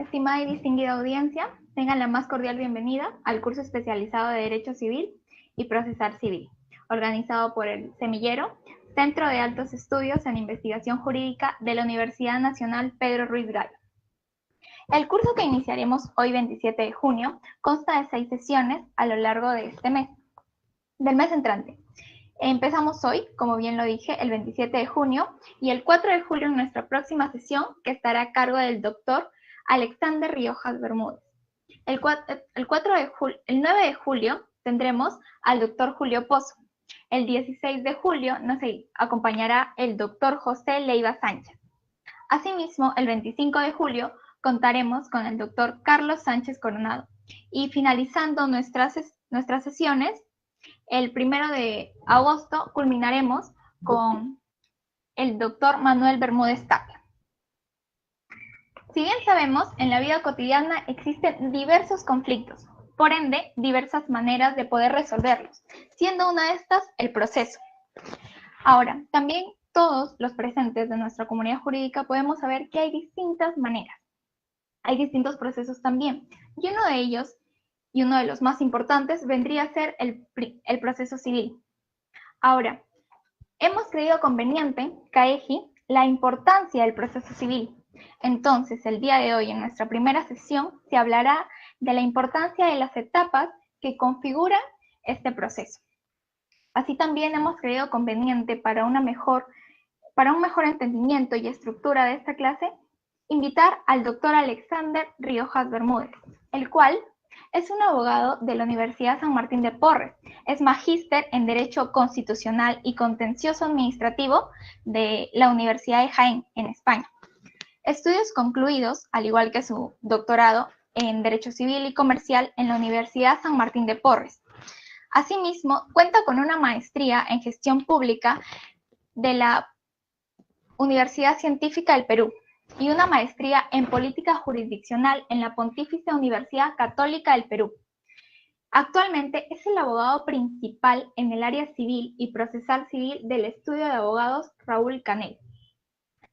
Estimada y distinguida audiencia, tengan la más cordial bienvenida al curso especializado de Derecho Civil y Procesal Civil, organizado por el Semillero, Centro de Altos Estudios en Investigación Jurídica de la Universidad Nacional Pedro Ruiz Gallo. El curso que iniciaremos hoy 27 de junio consta de 6 sesiones a lo largo de este mes, del mes entrante. Empezamos hoy, como bien lo dije, el 27 de junio y el 4 de julio en nuestra próxima sesión, que estará a cargo del doctor Alexander Riojas Bermúdez. El 9 de julio tendremos al doctor Julio Pozo. El 16 de julio nos acompañará el doctor José Leiva Sánchez. Asimismo, el 25 de julio contaremos con el doctor Carlos Sánchez Coronado. Y finalizando nuestras sesiones, el 1 de agosto culminaremos con el doctor Manuel Bermúdez Tapia. Si bien sabemos, en la vida cotidiana existen diversos conflictos, por ende, diversas maneras de poder resolverlos, siendo una de estas el proceso. Ahora, también todos los presentes de nuestra comunidad jurídica podemos saber que hay distintas maneras. Hay distintos procesos también, y uno de ellos, y uno de los más importantes, vendría a ser el proceso civil. Ahora, hemos creído conveniente, CAEGI, la importancia del proceso civil. Entonces, el día de hoy, en nuestra primera sesión, se hablará de la importancia de las etapas que configuran este proceso. Así también hemos creído conveniente para un mejor entendimiento y estructura de esta clase, invitar al doctor Alexander Riojas Bermúdez, el cual es un abogado de la Universidad San Martín de Porres, es magíster en Derecho Constitucional y Contencioso Administrativo de la Universidad de Jaén, en España. Estudios concluidos, al igual que su doctorado en Derecho Civil y Comercial en la Universidad San Martín de Porres. Asimismo, cuenta con una maestría en Gestión Pública de la Universidad Científica del Perú y una maestría en Política Jurisdiccional en la Pontificia Universidad Católica del Perú. Actualmente es el abogado principal en el área civil y procesal civil del estudio de abogados Raúl Canel.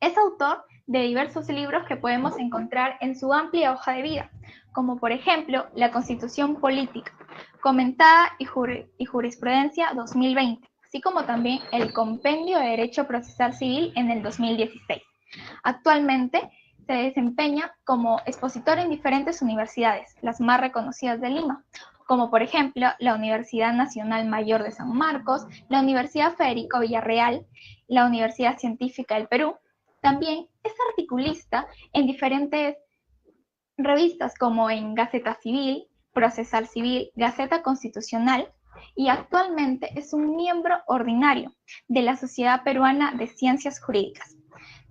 Es autor de diversos libros que podemos encontrar en su amplia hoja de vida, como por ejemplo La Constitución Política, Comentada y Jurisprudencia 2020, así como también el Compendio de Derecho Procesal Civil en el 2016. Actualmente se desempeña como expositor en diferentes universidades, las más reconocidas de Lima, como por ejemplo la Universidad Nacional Mayor de San Marcos, la Universidad Federico Villarreal, la Universidad Científica del Perú. También es articulista en diferentes revistas como en Gaceta Civil, Procesal Civil, Gaceta Constitucional, y actualmente es un miembro ordinario de la Sociedad Peruana de Ciencias Jurídicas.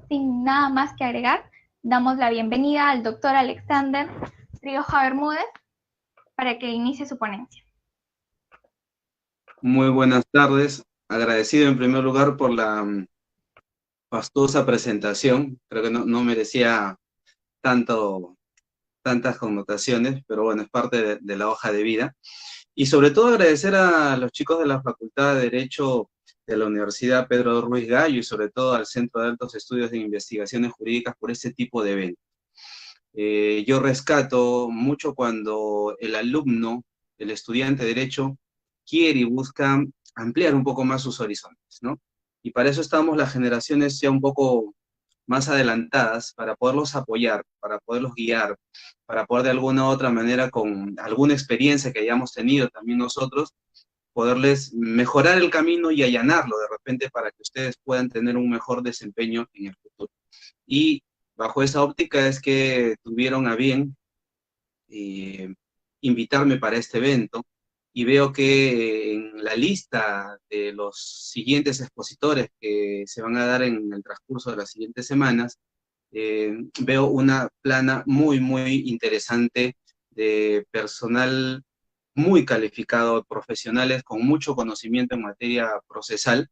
Sin nada más que agregar, damos la bienvenida al doctor Alexander Riojas Bermúdez para que inicie su ponencia. Muy buenas tardes. Agradecido en primer lugar por la fastuosa presentación. Creo que no merecía tantas connotaciones, pero bueno, es parte de la hoja de vida. Y sobre todo agradecer a los chicos de la Facultad de Derecho de la Universidad Pedro Ruiz Gallo y sobre todo al Centro de Altos Estudios de Investigaciones Jurídicas por este tipo de eventos. Yo rescato mucho cuando el alumno, el estudiante de Derecho, quiere y busca ampliar un poco más sus horizontes, ¿no? Y para eso estamos las generaciones ya un poco más adelantadas, para poderlos apoyar, para poderlos guiar, para poder de alguna u otra manera, con alguna experiencia que hayamos tenido también nosotros, poderles mejorar el camino y allanarlo de repente para que ustedes puedan tener un mejor desempeño en el futuro. Y bajo esa óptica es que tuvieron a bien invitarme para este evento, y veo que en la lista de los siguientes expositores que se van a dar en el transcurso de las siguientes semanas, veo una plana muy interesante de personal muy calificado, profesionales con mucho conocimiento en materia procesal,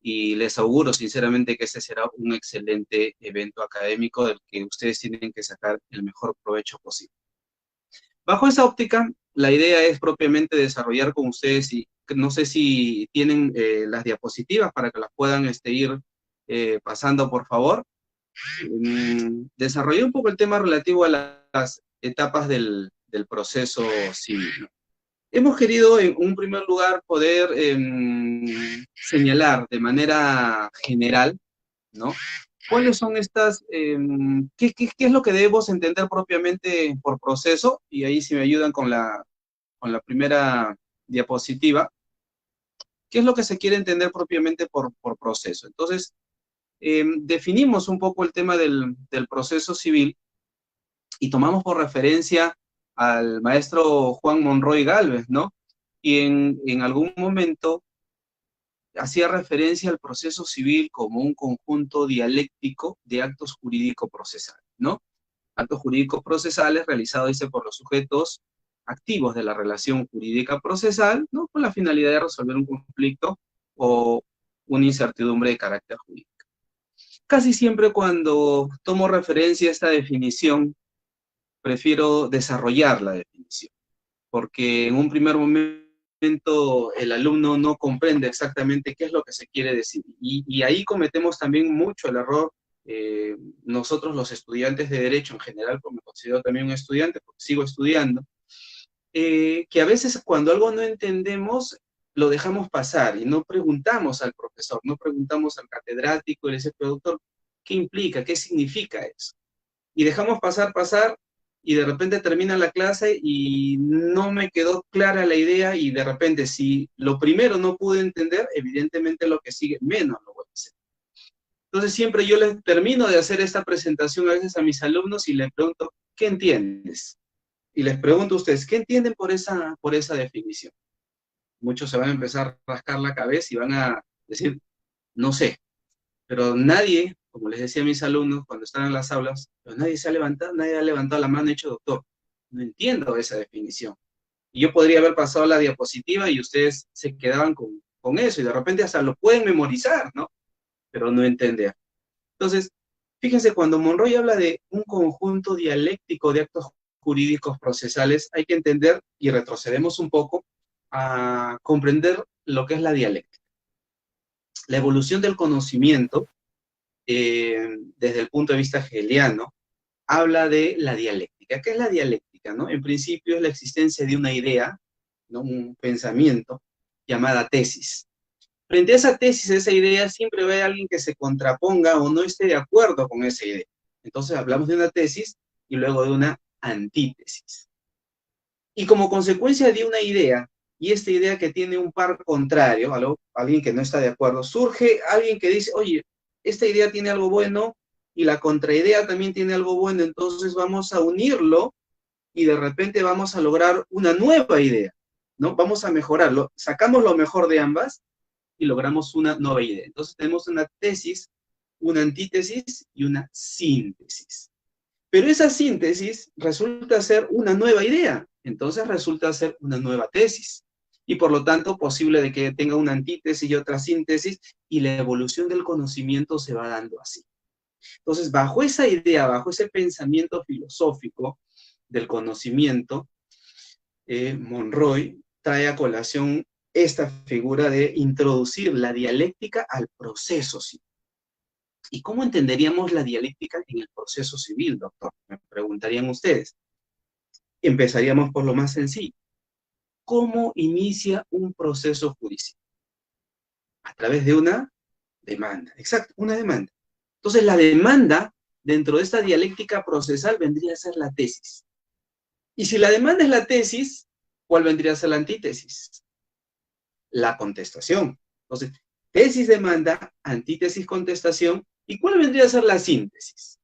y les auguro sinceramente que ese será un excelente evento académico del que ustedes tienen que sacar el mejor provecho posible. Bajo esa óptica, la idea es propiamente desarrollar con ustedes, y no sé si tienen las diapositivas para que las puedan ir pasando, por favor. Desarrollé un poco el tema relativo a la etapas del proceso civil, ¿no? Hemos querido, en un primer lugar, poder señalar de manera general, ¿no? ¿Cuáles son estas, qué es lo que debemos entender propiamente por proceso? Y ahí si me ayudan con la primera diapositiva, ¿qué es lo que se quiere entender propiamente por proceso? Entonces, definimos un poco el tema del proceso civil y tomamos por referencia al maestro Juan Monroy Gálvez, ¿no? Y en algún momento hacía referencia al proceso civil como un conjunto dialéctico de actos jurídico-procesales, ¿no? Actos jurídicos procesales realizados, dice, por los sujetos activos de la relación jurídica procesal, ¿no? Con la finalidad de resolver un conflicto o una incertidumbre de carácter jurídico. Casi siempre cuando tomo referencia a esta definición, prefiero desarrollar la definición, porque en un primer momento el alumno no comprende exactamente qué es lo que se quiere decir. Y ahí cometemos también mucho el error, nosotros los estudiantes de Derecho en general, porque me considero también un estudiante, porque sigo estudiando, que a veces cuando algo no entendemos, lo dejamos pasar y no preguntamos al profesor, no preguntamos al catedrático y le dice, pero doctor, ¿qué implica? ¿Qué significa eso? Y dejamos pasar, y de repente termina la clase y no me quedó clara la idea, y de repente si lo primero no pude entender, evidentemente lo que sigue menos lo voy a hacer. Entonces siempre yo les termino de hacer esta presentación a veces a mis alumnos y les pregunto, ¿qué entiendes? Y les pregunto a ustedes, ¿qué entienden por esa definición? Muchos se van a empezar a rascar la cabeza y van a decir, no sé, pero nadie, como les decía a mis alumnos cuando estaban en las aulas, pero nadie ha levantado la mano y dicho, doctor, no entiendo esa definición. Y yo podría haber pasado la diapositiva y ustedes se quedaban con eso, y de repente hasta lo pueden memorizar, ¿no? Pero no entender. Entonces, fíjense, cuando Monroy habla de un conjunto dialéctico de actos jurídicos procesales, hay que entender, y retrocedemos un poco, a comprender lo que es la dialéctica. La evolución del conocimiento, desde el punto de vista hegeliano, habla de la dialéctica. ¿Qué es la dialéctica, no? En principio es la existencia de una idea, ¿no? Un pensamiento, llamada tesis. Frente a esa tesis, esa idea, siempre va a haber alguien que se contraponga o no esté de acuerdo con esa idea. Entonces hablamos de una tesis y luego de una antítesis. Y como consecuencia de una idea, y esta idea que tiene un par contrario, alguien que no está de acuerdo, surge alguien que dice, oye, esta idea tiene algo bueno y la contraidea también tiene algo bueno, entonces vamos a unirlo y de repente vamos a lograr una nueva idea, ¿no? Vamos a mejorarlo, sacamos lo mejor de ambas y logramos una nueva idea. Entonces tenemos una tesis, una antítesis y una síntesis. Pero esa síntesis resulta ser una nueva idea, entonces resulta ser una nueva tesis. Y por lo tanto, posible de que tenga una antítesis y otra síntesis, y la evolución del conocimiento se va dando así. Entonces, bajo esa idea, bajo ese pensamiento filosófico del conocimiento, Monroy trae a colación esta figura de introducir la dialéctica al proceso civil. ¿Y cómo entenderíamos la dialéctica en el proceso civil, doctor? Me preguntarían ustedes. Empezaríamos por lo más sencillo. ¿Cómo inicia un proceso judicial? A través de una demanda. Exacto, una demanda. Entonces, la demanda, dentro de esta dialéctica procesal, vendría a ser la tesis. Y si la demanda es la tesis, ¿cuál vendría a ser la antítesis? La contestación. Entonces, tesis, demanda, antítesis, contestación. ¿Y cuál vendría a ser la síntesis?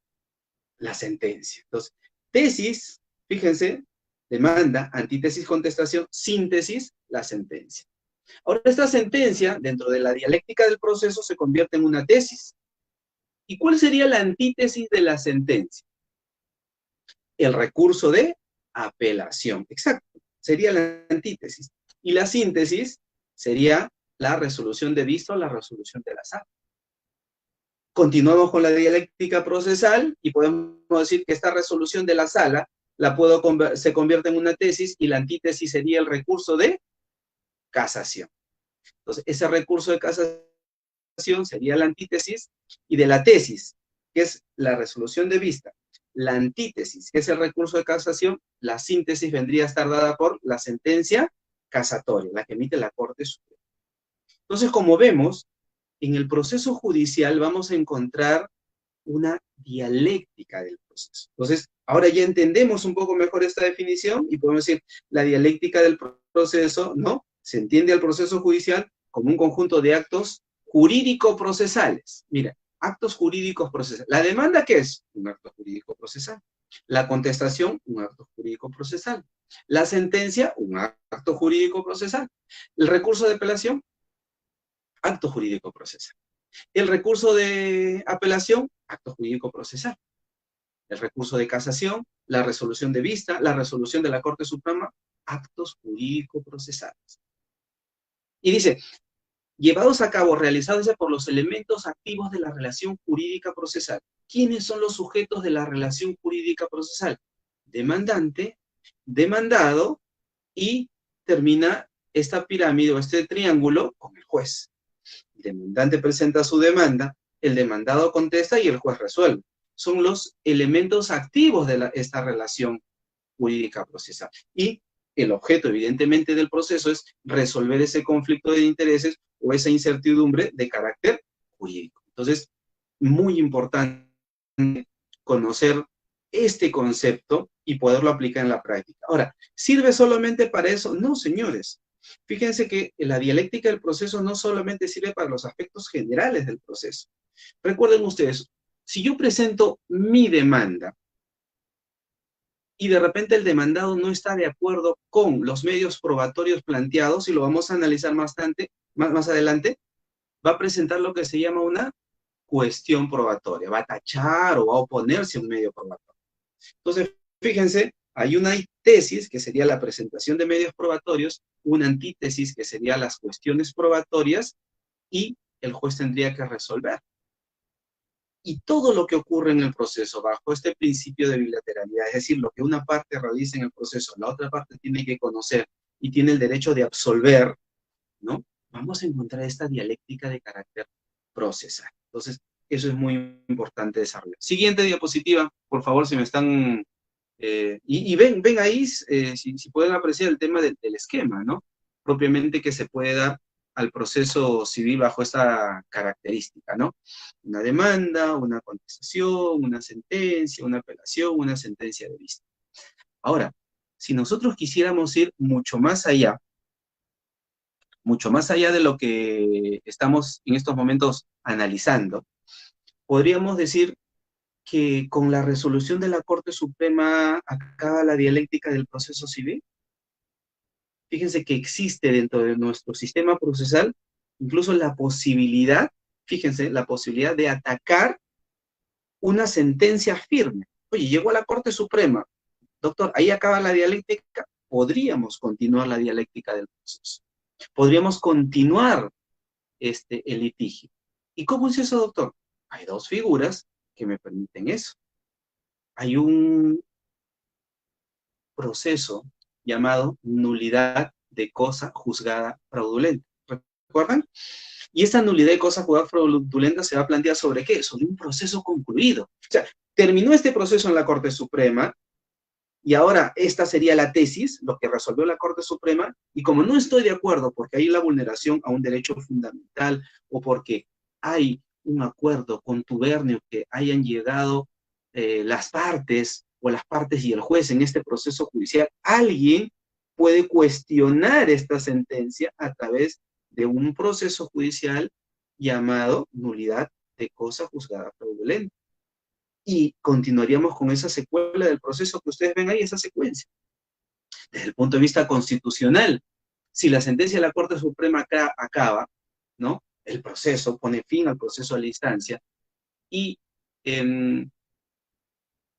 La sentencia. Entonces, tesis, fíjense, demanda, antítesis, contestación, síntesis, la sentencia. Ahora, esta sentencia, dentro de la dialéctica del proceso, se convierte en una tesis. ¿Y cuál sería la antítesis de la sentencia? El recurso de apelación. Exacto, sería la antítesis. Y la síntesis sería la resolución de vista o la resolución de la sala. Continuamos con la dialéctica procesal y podemos decir que esta resolución de la sala se convierte en una tesis, y la antítesis sería el recurso de casación. Entonces, ese recurso de casación sería la antítesis, y de la tesis, que es la resolución de vista, la antítesis, que es el recurso de casación, la síntesis vendría a estar dada por la sentencia casatoria, la que emite la Corte Suprema. Entonces, como vemos, en el proceso judicial vamos a encontrar una dialéctica del proceso. Entonces, ahora ya entendemos un poco mejor esta definición y podemos decir, la dialéctica del proceso, ¿no? Se entiende al proceso judicial como un conjunto de actos jurídico-procesales. Mira, actos jurídicos procesales. ¿La demanda qué es? Un acto jurídico procesal. La contestación, un acto jurídico procesal. La sentencia, un acto jurídico procesal. El recurso de apelación, acto jurídico procesal. El recurso de apelación, acto jurídico procesal. El recurso de casación, la resolución de vista, la resolución de la Corte Suprema, actos jurídico procesales. Y dice, llevados a cabo, realizados por los elementos activos de la relación jurídica procesal. ¿Quiénes son los sujetos de la relación jurídica procesal? Demandante, demandado, y termina esta pirámide o este triángulo con el juez. El demandante presenta su demanda, el demandado contesta y el juez resuelve. Son los elementos activos de esta relación jurídica procesal. Y el objeto, evidentemente, del proceso es resolver ese conflicto de intereses o esa incertidumbre de carácter jurídico. Entonces, muy importante conocer este concepto y poderlo aplicar en la práctica. Ahora, ¿sirve solamente para eso? No, señores. Fíjense que la dialéctica del proceso no solamente sirve para los aspectos generales del proceso. Recuerden ustedes, si yo presento mi demanda y de repente el demandado no está de acuerdo con los medios probatorios planteados, y lo vamos a analizar más adelante, va a presentar lo que se llama una cuestión probatoria, va a tachar o va a oponerse a un medio probatorio. Entonces, fíjense, hay una tesis, que sería la presentación de medios probatorios, una antítesis, que sería las cuestiones probatorias, y el juez tendría que resolver. Y todo lo que ocurre en el proceso bajo este principio de bilateralidad, es decir, lo que una parte realiza en el proceso, la otra parte tiene que conocer y tiene el derecho de absolver, ¿no? Vamos a encontrar esta dialéctica de carácter procesal. Entonces, eso es muy importante desarrollar. Siguiente diapositiva, por favor, si me están... y ven ahí, si pueden apreciar el tema del esquema, ¿no? Propiamente que se puede dar al proceso civil bajo esta característica, ¿no? Una demanda, una contestación, una sentencia, una apelación, una sentencia de vista. Ahora, si nosotros quisiéramos ir mucho más allá de lo que estamos en estos momentos analizando, podríamos decir que con la resolución de la Corte Suprema acaba la dialéctica del proceso civil. Fíjense que existe dentro de nuestro sistema procesal incluso la posibilidad, fíjense, la posibilidad de atacar una sentencia firme. Oye, llegó a la Corte Suprema, doctor, ahí acaba la dialéctica, podríamos continuar la dialéctica del proceso. Podríamos continuar el litigio. ¿Y cómo es eso, doctor? Hay dos figuras que me permiten eso. Hay un proceso llamado nulidad de cosa juzgada fraudulenta. ¿Recuerdan? Y esta nulidad de cosa juzgada fraudulenta se va a plantear sobre ¿qué? Sobre un proceso concluido. O sea, terminó este proceso en la Corte Suprema, y ahora esta sería la tesis, lo que resolvió la Corte Suprema, y como no estoy de acuerdo porque hay la vulneración a un derecho fundamental, o porque hay un acuerdo contubernio que hayan llegado las partes, o las partes y el juez en este proceso judicial, alguien puede cuestionar esta sentencia a través de un proceso judicial llamado nulidad de cosa juzgada fraudulenta. Y continuaríamos con esa secuela del proceso que ustedes ven ahí, esa secuencia. Desde el punto de vista constitucional, si la sentencia de la Corte Suprema acaba, ¿no? El proceso pone fin al proceso de la instancia, y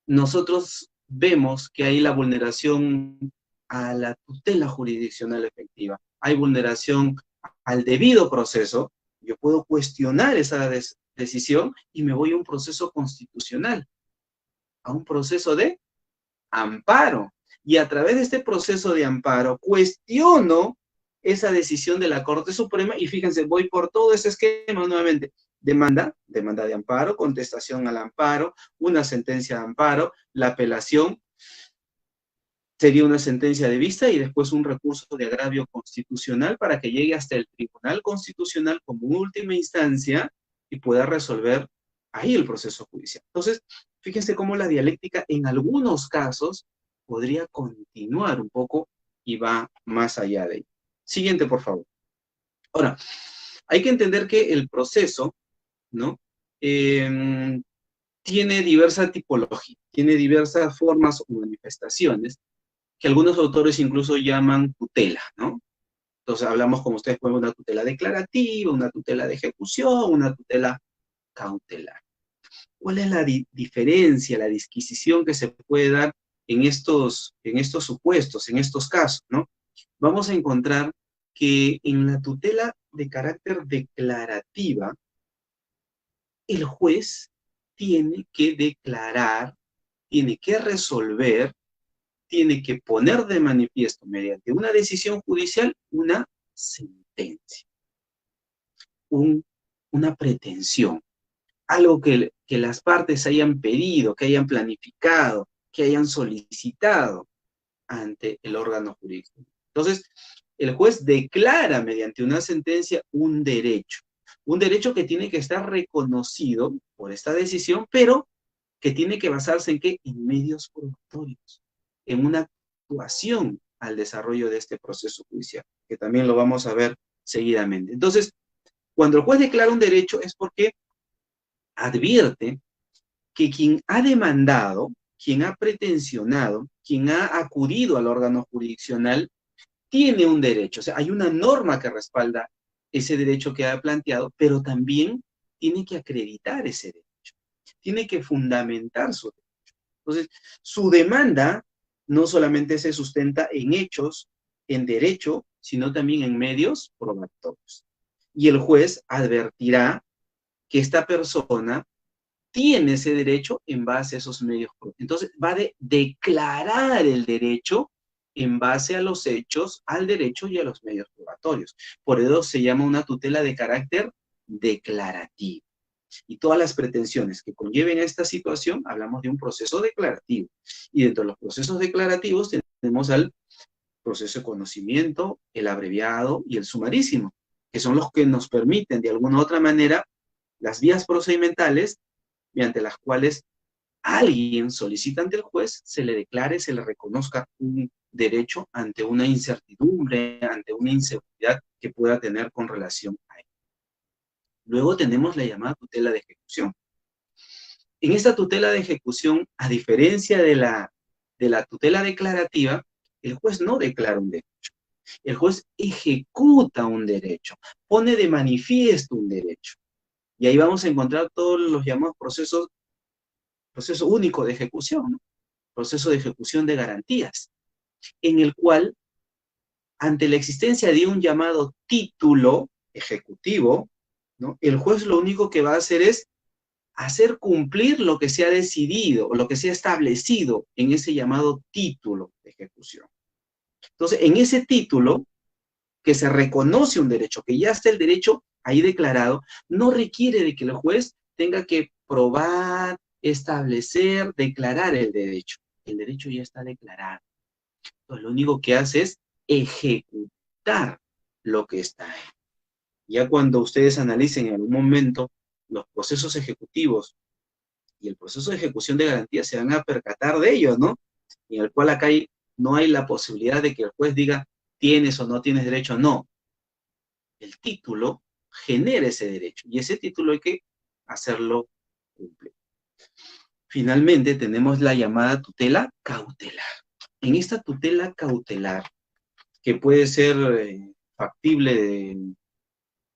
nosotros vemos que hay la vulneración a la tutela jurisdiccional efectiva, hay vulneración al debido proceso, yo puedo cuestionar esa decisión y me voy a un proceso constitucional, a un proceso de amparo. Y a través de este proceso de amparo cuestiono esa decisión de la Corte Suprema, y fíjense, voy por todo ese esquema nuevamente. demanda de amparo, contestación al amparo, una sentencia de amparo, la apelación sería una sentencia de vista y después un recurso de agravio constitucional para que llegue hasta el Tribunal Constitucional como última instancia y pueda resolver ahí el proceso judicial. Entonces, fíjense cómo la dialéctica en algunos casos podría continuar un poco y va más allá de ello. Siguiente, por favor. Ahora, hay que entender que el proceso, ¿no? Tiene diversa tipología, tiene diversas formas o manifestaciones que algunos autores incluso llaman tutela, ¿no? Entonces hablamos, como ustedes pueden ver, una tutela declarativa, una tutela de ejecución, una tutela cautelar. ¿Cuál es la diferencia, la disquisición que se puede dar en estos supuestos, en estos casos, ¿no? Vamos a encontrar que en la tutela de carácter declarativa, el juez tiene que declarar, tiene que resolver, tiene que poner de manifiesto mediante una decisión judicial una sentencia, una pretensión, algo que las partes hayan pedido, que hayan planificado, que hayan solicitado ante el órgano jurídico. Entonces, el juez declara mediante una sentencia un derecho que tiene que estar reconocido por esta decisión, pero que tiene que basarse en ¿qué? En medios probatorios, en una actuación al desarrollo de este proceso judicial, que también lo vamos a ver seguidamente. Entonces, cuando el juez declara un derecho es porque advierte que quien ha demandado, quien ha pretensionado, quien ha acudido al órgano jurisdiccional, tiene un derecho. O sea, hay una norma que respalda ese derecho que ha planteado, pero también tiene que acreditar ese derecho. Tiene que fundamentar su derecho. Entonces, su demanda no solamente se sustenta en hechos, en derecho, sino también en medios probatorios. Y el juez advertirá que esta persona tiene ese derecho en base a esos medios. Entonces, va a declarar el derecho en base a los hechos, al derecho y a los medios probatorios. Por eso se llama una tutela de carácter declarativo. Y todas las pretensiones que conlleven a esta situación, hablamos de un proceso declarativo. Y dentro de los procesos declarativos tenemos al proceso de conocimiento, el abreviado y el sumarísimo, que son los que nos permiten de alguna u otra manera las vías procedimentales mediante las cuales alguien solicita ante el juez, se le declare, se le reconozca un derecho ante una incertidumbre, ante una inseguridad que pueda tener con relación a él. Luego tenemos la llamada tutela de ejecución. En esta tutela de ejecución, a diferencia de la tutela declarativa, el juez no declara un derecho. El juez ejecuta un derecho, pone de manifiesto un derecho. Y ahí vamos a encontrar todos los llamados proceso único de ejecución, ¿no? Proceso de ejecución de garantías, en el cual, ante la existencia de un llamado título ejecutivo, ¿no? El juez lo único que va a hacer es hacer cumplir lo que se ha decidido o lo que se ha establecido en ese llamado título de ejecución. Entonces, en ese título, que se reconoce un derecho, que ya está el derecho ahí declarado, no requiere de que el juez tenga que probar, establecer, declarar el derecho. El derecho ya está declarado. Entonces, lo único que hace es ejecutar lo que está ahí. Ya cuando ustedes analicen en algún momento los procesos ejecutivos y el proceso de ejecución de garantía, se van a percatar de ello, ¿no? En el cual acá no hay la posibilidad de que el juez diga tienes o no tienes derecho, no. El título genera ese derecho y ese título hay que hacerlo cumplir. Finalmente tenemos la llamada tutela cautelar. En esta tutela cautelar, que puede ser factible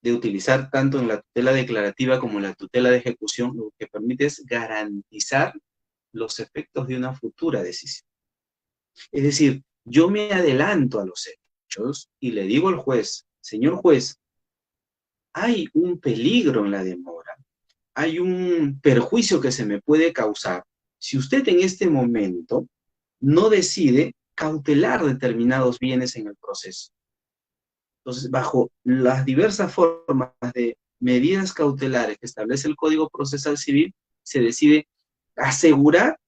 de utilizar tanto en la tutela declarativa como en la tutela de ejecución, lo que permite es garantizar los efectos de una futura decisión. Es decir, yo me adelanto a los hechos y le digo al juez, señor juez, hay un peligro en la demora, hay un perjuicio que se me puede causar si usted en este momento no decide cautelar determinados bienes en el proceso. Entonces, bajo las diversas formas de medidas cautelares que establece el Código Procesal Civil, se decide asegurar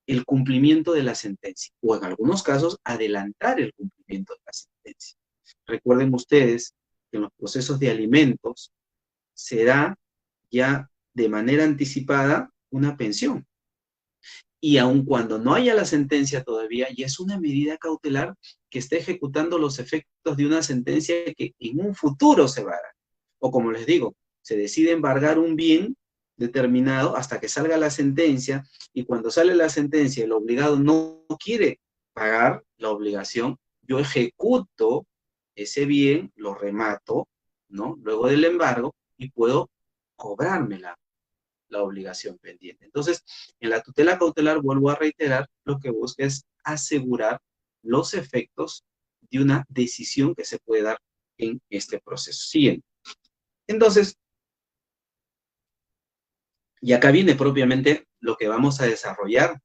el cumplimiento de la sentencia, o en algunos casos, adelantar el cumplimiento de la sentencia. Recuerden ustedes que en los procesos de alimentos se da ya de manera anticipada una pensión. Y aun cuando no haya la sentencia todavía, ya es una medida cautelar que está ejecutando los efectos de una sentencia que en un futuro se va a dar. O como les digo, se decide embargar un bien determinado hasta que salga la sentencia, y cuando sale la sentencia el obligado no quiere pagar la obligación, yo ejecuto ese bien, lo remato, ¿no? Luego del embargo, y puedo cobrarme la obligación pendiente. Entonces, en la tutela cautelar, vuelvo a reiterar, lo que busca es asegurar los efectos de una decisión que se puede dar en este proceso. Siguiente. Entonces, y acá viene propiamente lo que vamos a desarrollar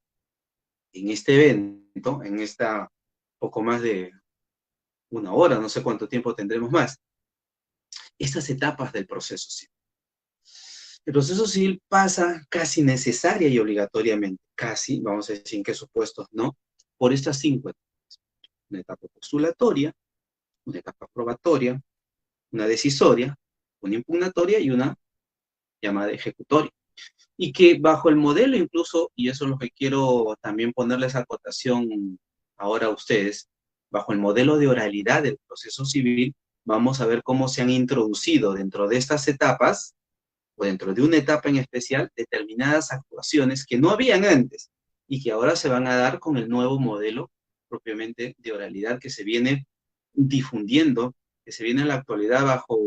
en este evento, en esta poco más de una hora, no sé cuánto tiempo tendremos más, estas etapas del proceso civil. El proceso civil pasa casi necesaria y obligatoriamente, casi, vamos a decir en qué supuestos no, por estas 5 etapas. Una etapa postulatoria, una etapa probatoria, una decisoria, una impugnatoria y una llamada ejecutoria. Y que bajo el modelo incluso, y eso es lo que quiero también ponerles a acotación ahora a ustedes, bajo el modelo de oralidad del proceso civil, vamos a ver cómo se han introducido dentro de estas etapas, o dentro de una etapa en especial, determinadas actuaciones que no habían antes, y que ahora se van a dar con el nuevo modelo propiamente de oralidad que se viene difundiendo, que se viene en la actualidad bajo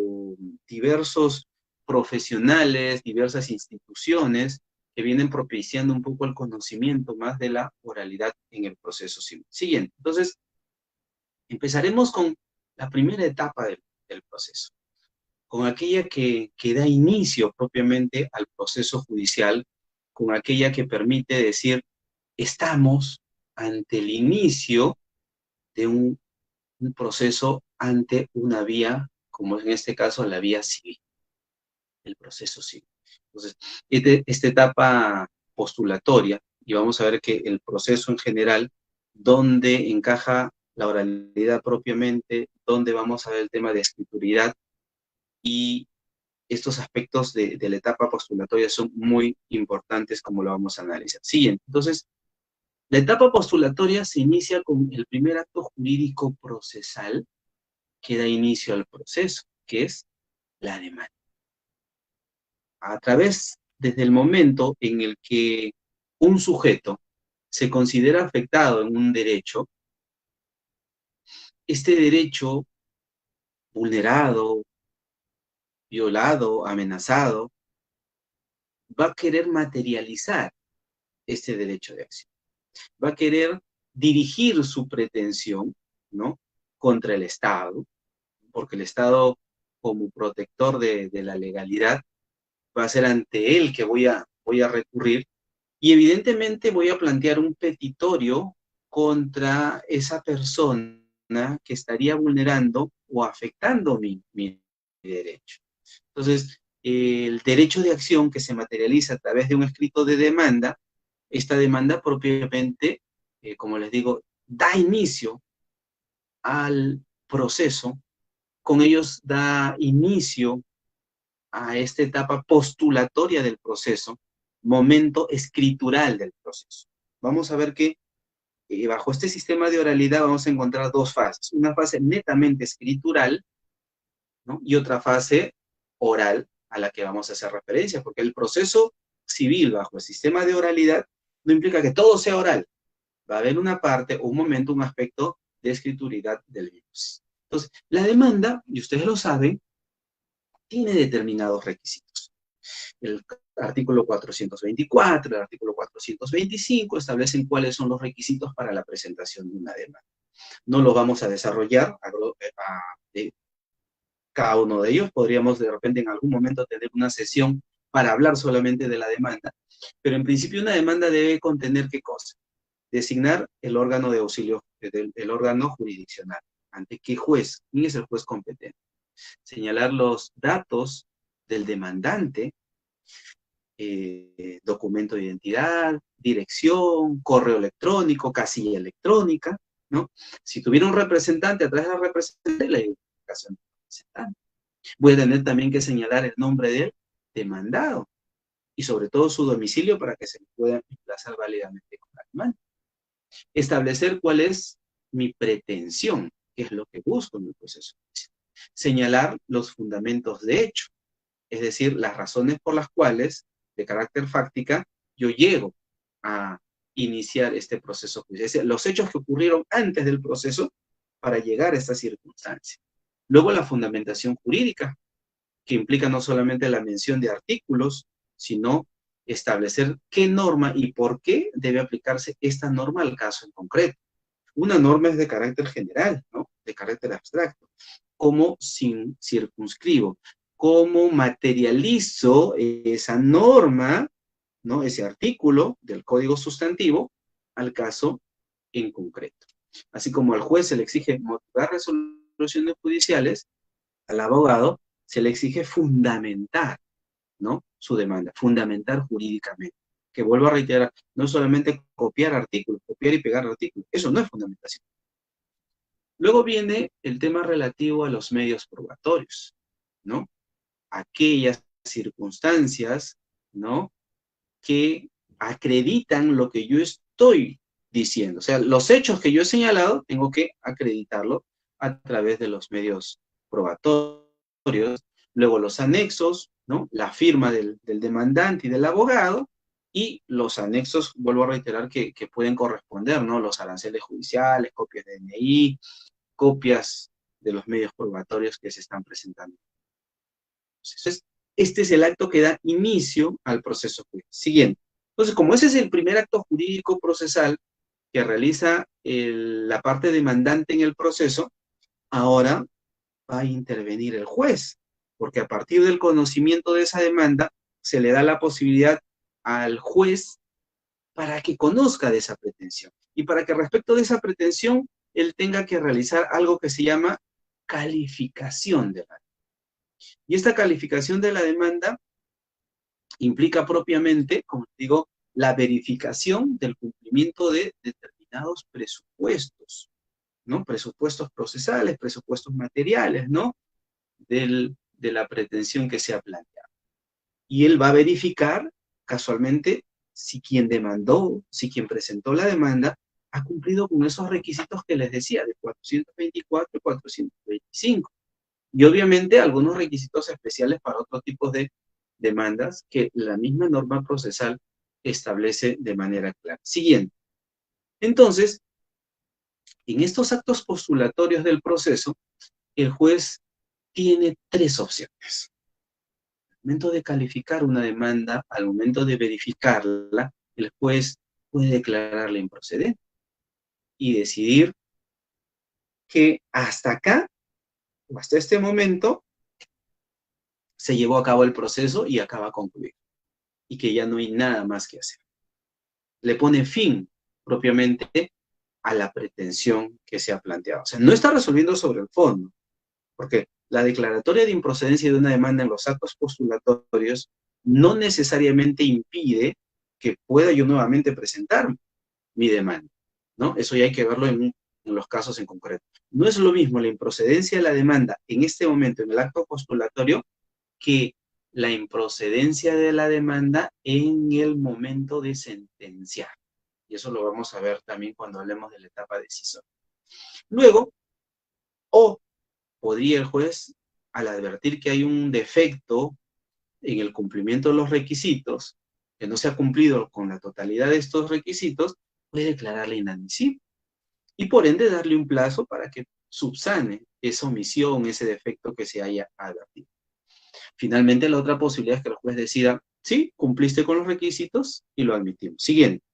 diversos profesionales, diversas instituciones que vienen propiciando un poco el conocimiento más de la oralidad en el proceso civil. Siguiente. Entonces, empezaremos con la primera etapa del proceso, con aquella que da inicio propiamente al proceso judicial, con aquella que permite decir, estamos ante el inicio de un proceso ante una vía, como en este caso la vía civil, el proceso civil. Entonces, esta etapa postulatoria, y vamos a ver que el proceso en general, donde encaja la oralidad propiamente, donde vamos a ver el tema de escrituridad, y estos aspectos de la etapa postulatoria son muy importantes, como lo vamos a analizar. Siguiente. Entonces, la etapa postulatoria se inicia con el primer acto jurídico procesal que da inicio al proceso, que es la demanda. A través, desde el momento en el que un sujeto se considera afectado en un derecho, este derecho vulnerado, violado, amenazado, va a querer materializar este derecho de acción. Va a querer dirigir su pretensión, ¿no?, contra el Estado, porque el Estado, como protector de la legalidad, va a ser ante él que voy a recurrir, y evidentemente voy a plantear un petitorio contra esa persona que estaría vulnerando o afectando mi derecho. Entonces, el derecho de acción que se materializa a través de un escrito de demanda, esta demanda propiamente, como les digo, da inicio al proceso, con ellos da inicio a esta etapa postulatoria del proceso, momento escritural del proceso. Vamos a ver que bajo este sistema de oralidad vamos a encontrar 2 fases. Una fase netamente escritural, ¿no?, y otra fase oral a la que vamos a hacer referencia, porque el proceso civil bajo el sistema de oralidad no implica que todo sea oral. Va a haber una parte, un momento, un aspecto de escrituridad del mismo. Entonces, la demanda, y ustedes lo saben, tiene determinados requisitos. El artículo 424, el artículo 425 establecen cuáles son los requisitos para la presentación de una demanda. No los vamos a desarrollar cada uno de ellos. Podríamos de repente en algún momento tener una sesión para hablar solamente de la demanda, pero en principio una demanda debe contener ¿qué cosa? Designar el órgano de auxilio, el órgano jurisdiccional. ¿Ante qué juez? ¿Quién es el juez competente? Señalar los datos del demandante, documento de identidad, dirección, correo electrónico, casilla electrónica, ¿no? Si tuviera un representante, a través del representante, la identificación del representante. Voy a tener también que señalar el nombre del demandado y sobre todo su domicilio para que se pueda emplazar válidamente con la demanda. Establecer cuál es mi pretensión, qué es lo que busco en el proceso. Señalar los fundamentos de hecho, es decir, las razones por las cuales, de carácter fáctica, yo llego a iniciar este proceso judicial. Es decir, los hechos que ocurrieron antes del proceso para llegar a esta circunstancia. Luego la fundamentación jurídica, que implica no solamente la mención de artículos, sino establecer qué norma y por qué debe aplicarse esta norma al caso en concreto. Una norma es de carácter general, ¿no? De carácter abstracto. ¿Cómo circunscribo? ¿Cómo materializo esa norma, ¿no? Ese artículo del código sustantivo al caso en concreto? Así como al juez se le exige motivar resoluciones judiciales, al abogado se le exige fundamentar, ¿no? Su demanda, fundamentar jurídicamente. Que vuelvo a reiterar, no es solamente copiar artículos, copiar y pegar artículos. Eso no es fundamentación. Luego viene el tema relativo a los medios probatorios, ¿no? Aquellas circunstancias, ¿no? Que acreditan lo que yo estoy diciendo. O sea, los hechos que yo he señalado, tengo que acreditarlo a través de los medios probatorios. Luego los anexos, ¿no? La firma del demandante y del abogado, y los anexos, vuelvo a reiterar, que pueden corresponder, ¿no? Los aranceles judiciales, copias de DNI, copias de los medios probatorios que se están presentando. Entonces, este es el acto que da inicio al proceso judicial. Siguiente. Entonces, como ese es el primer acto jurídico procesal que realiza la parte demandante en el proceso, ahora va a intervenir el juez, porque a partir del conocimiento de esa demanda, se le da la posibilidad al juez para que conozca de esa pretensión. Y para que respecto de esa pretensión, él tenga que realizar algo que se llama calificación de la demanda. Y esta calificación de la demanda implica propiamente, como digo, la verificación del cumplimiento de determinados presupuestos, ¿no? Presupuestos procesales, presupuestos materiales, ¿no? De la pretensión que se ha planteado. Y él va a verificar, casualmente, si quien demandó, si quien presentó la demanda, ha cumplido con esos requisitos que les decía, de 424 y 425. Y obviamente algunos requisitos especiales para otros tipos de demandas que la misma norma procesal establece de manera clara. Siguiente. Entonces, en estos actos postulatorios del proceso, el juez tiene tres opciones. Al momento de calificar una demanda, al momento de verificarla, el juez puede declararla improcedente y decidir que hasta acá, o hasta este momento, se llevó a cabo el proceso y acaba concluido. Y que ya no hay nada más que hacer. Le pone fin propiamente a la pretensión que se ha planteado. O sea, no está resolviendo sobre el fondo, porque la declaratoria de improcedencia de una demanda en los actos postulatorios no necesariamente impide que pueda yo nuevamente presentar mi demanda, ¿no? Eso ya hay que verlo en los casos en concreto. No es lo mismo la improcedencia de la demanda en este momento, en el acto postulatorio, que la improcedencia de la demanda en el momento de sentenciar. Y eso lo vamos a ver también cuando hablemos de la etapa decisoria. Luego, o podría el juez, al advertir que hay un defecto en el cumplimiento de los requisitos, que no se ha cumplido con la totalidad de estos requisitos, puede declararla inadmisible. Y por ende darle un plazo para que subsane esa omisión, ese defecto que se haya advertido. Finalmente, la otra posibilidad es que el juez decida, sí, cumpliste con los requisitos y lo admitimos. Siguiente.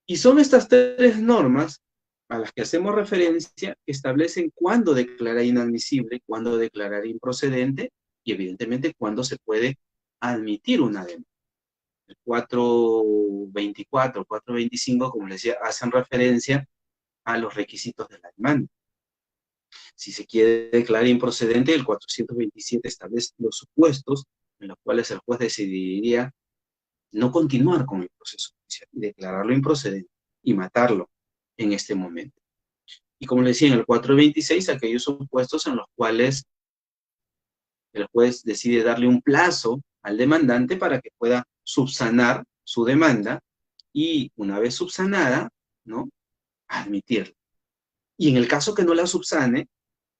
Y son estas tres normas a las que hacemos referencia que establecen cuándo declarar inadmisible, cuándo declarar improcedente y evidentemente cuándo se puede admitir una demanda. El 424, 425, como les decía, hacen referencia a los requisitos de la demanda. Si se quiere declarar improcedente, el 427 establece los supuestos en los cuales el juez decidiría no continuar con el proceso judicial y declararlo improcedente y matarlo en este momento. Y como le decía, en el 426, aquellos supuestos en los cuales el juez decide darle un plazo al demandante para que pueda subsanar su demanda y una vez subsanada, ¿no?, admitirla. Y en el caso que no la subsane,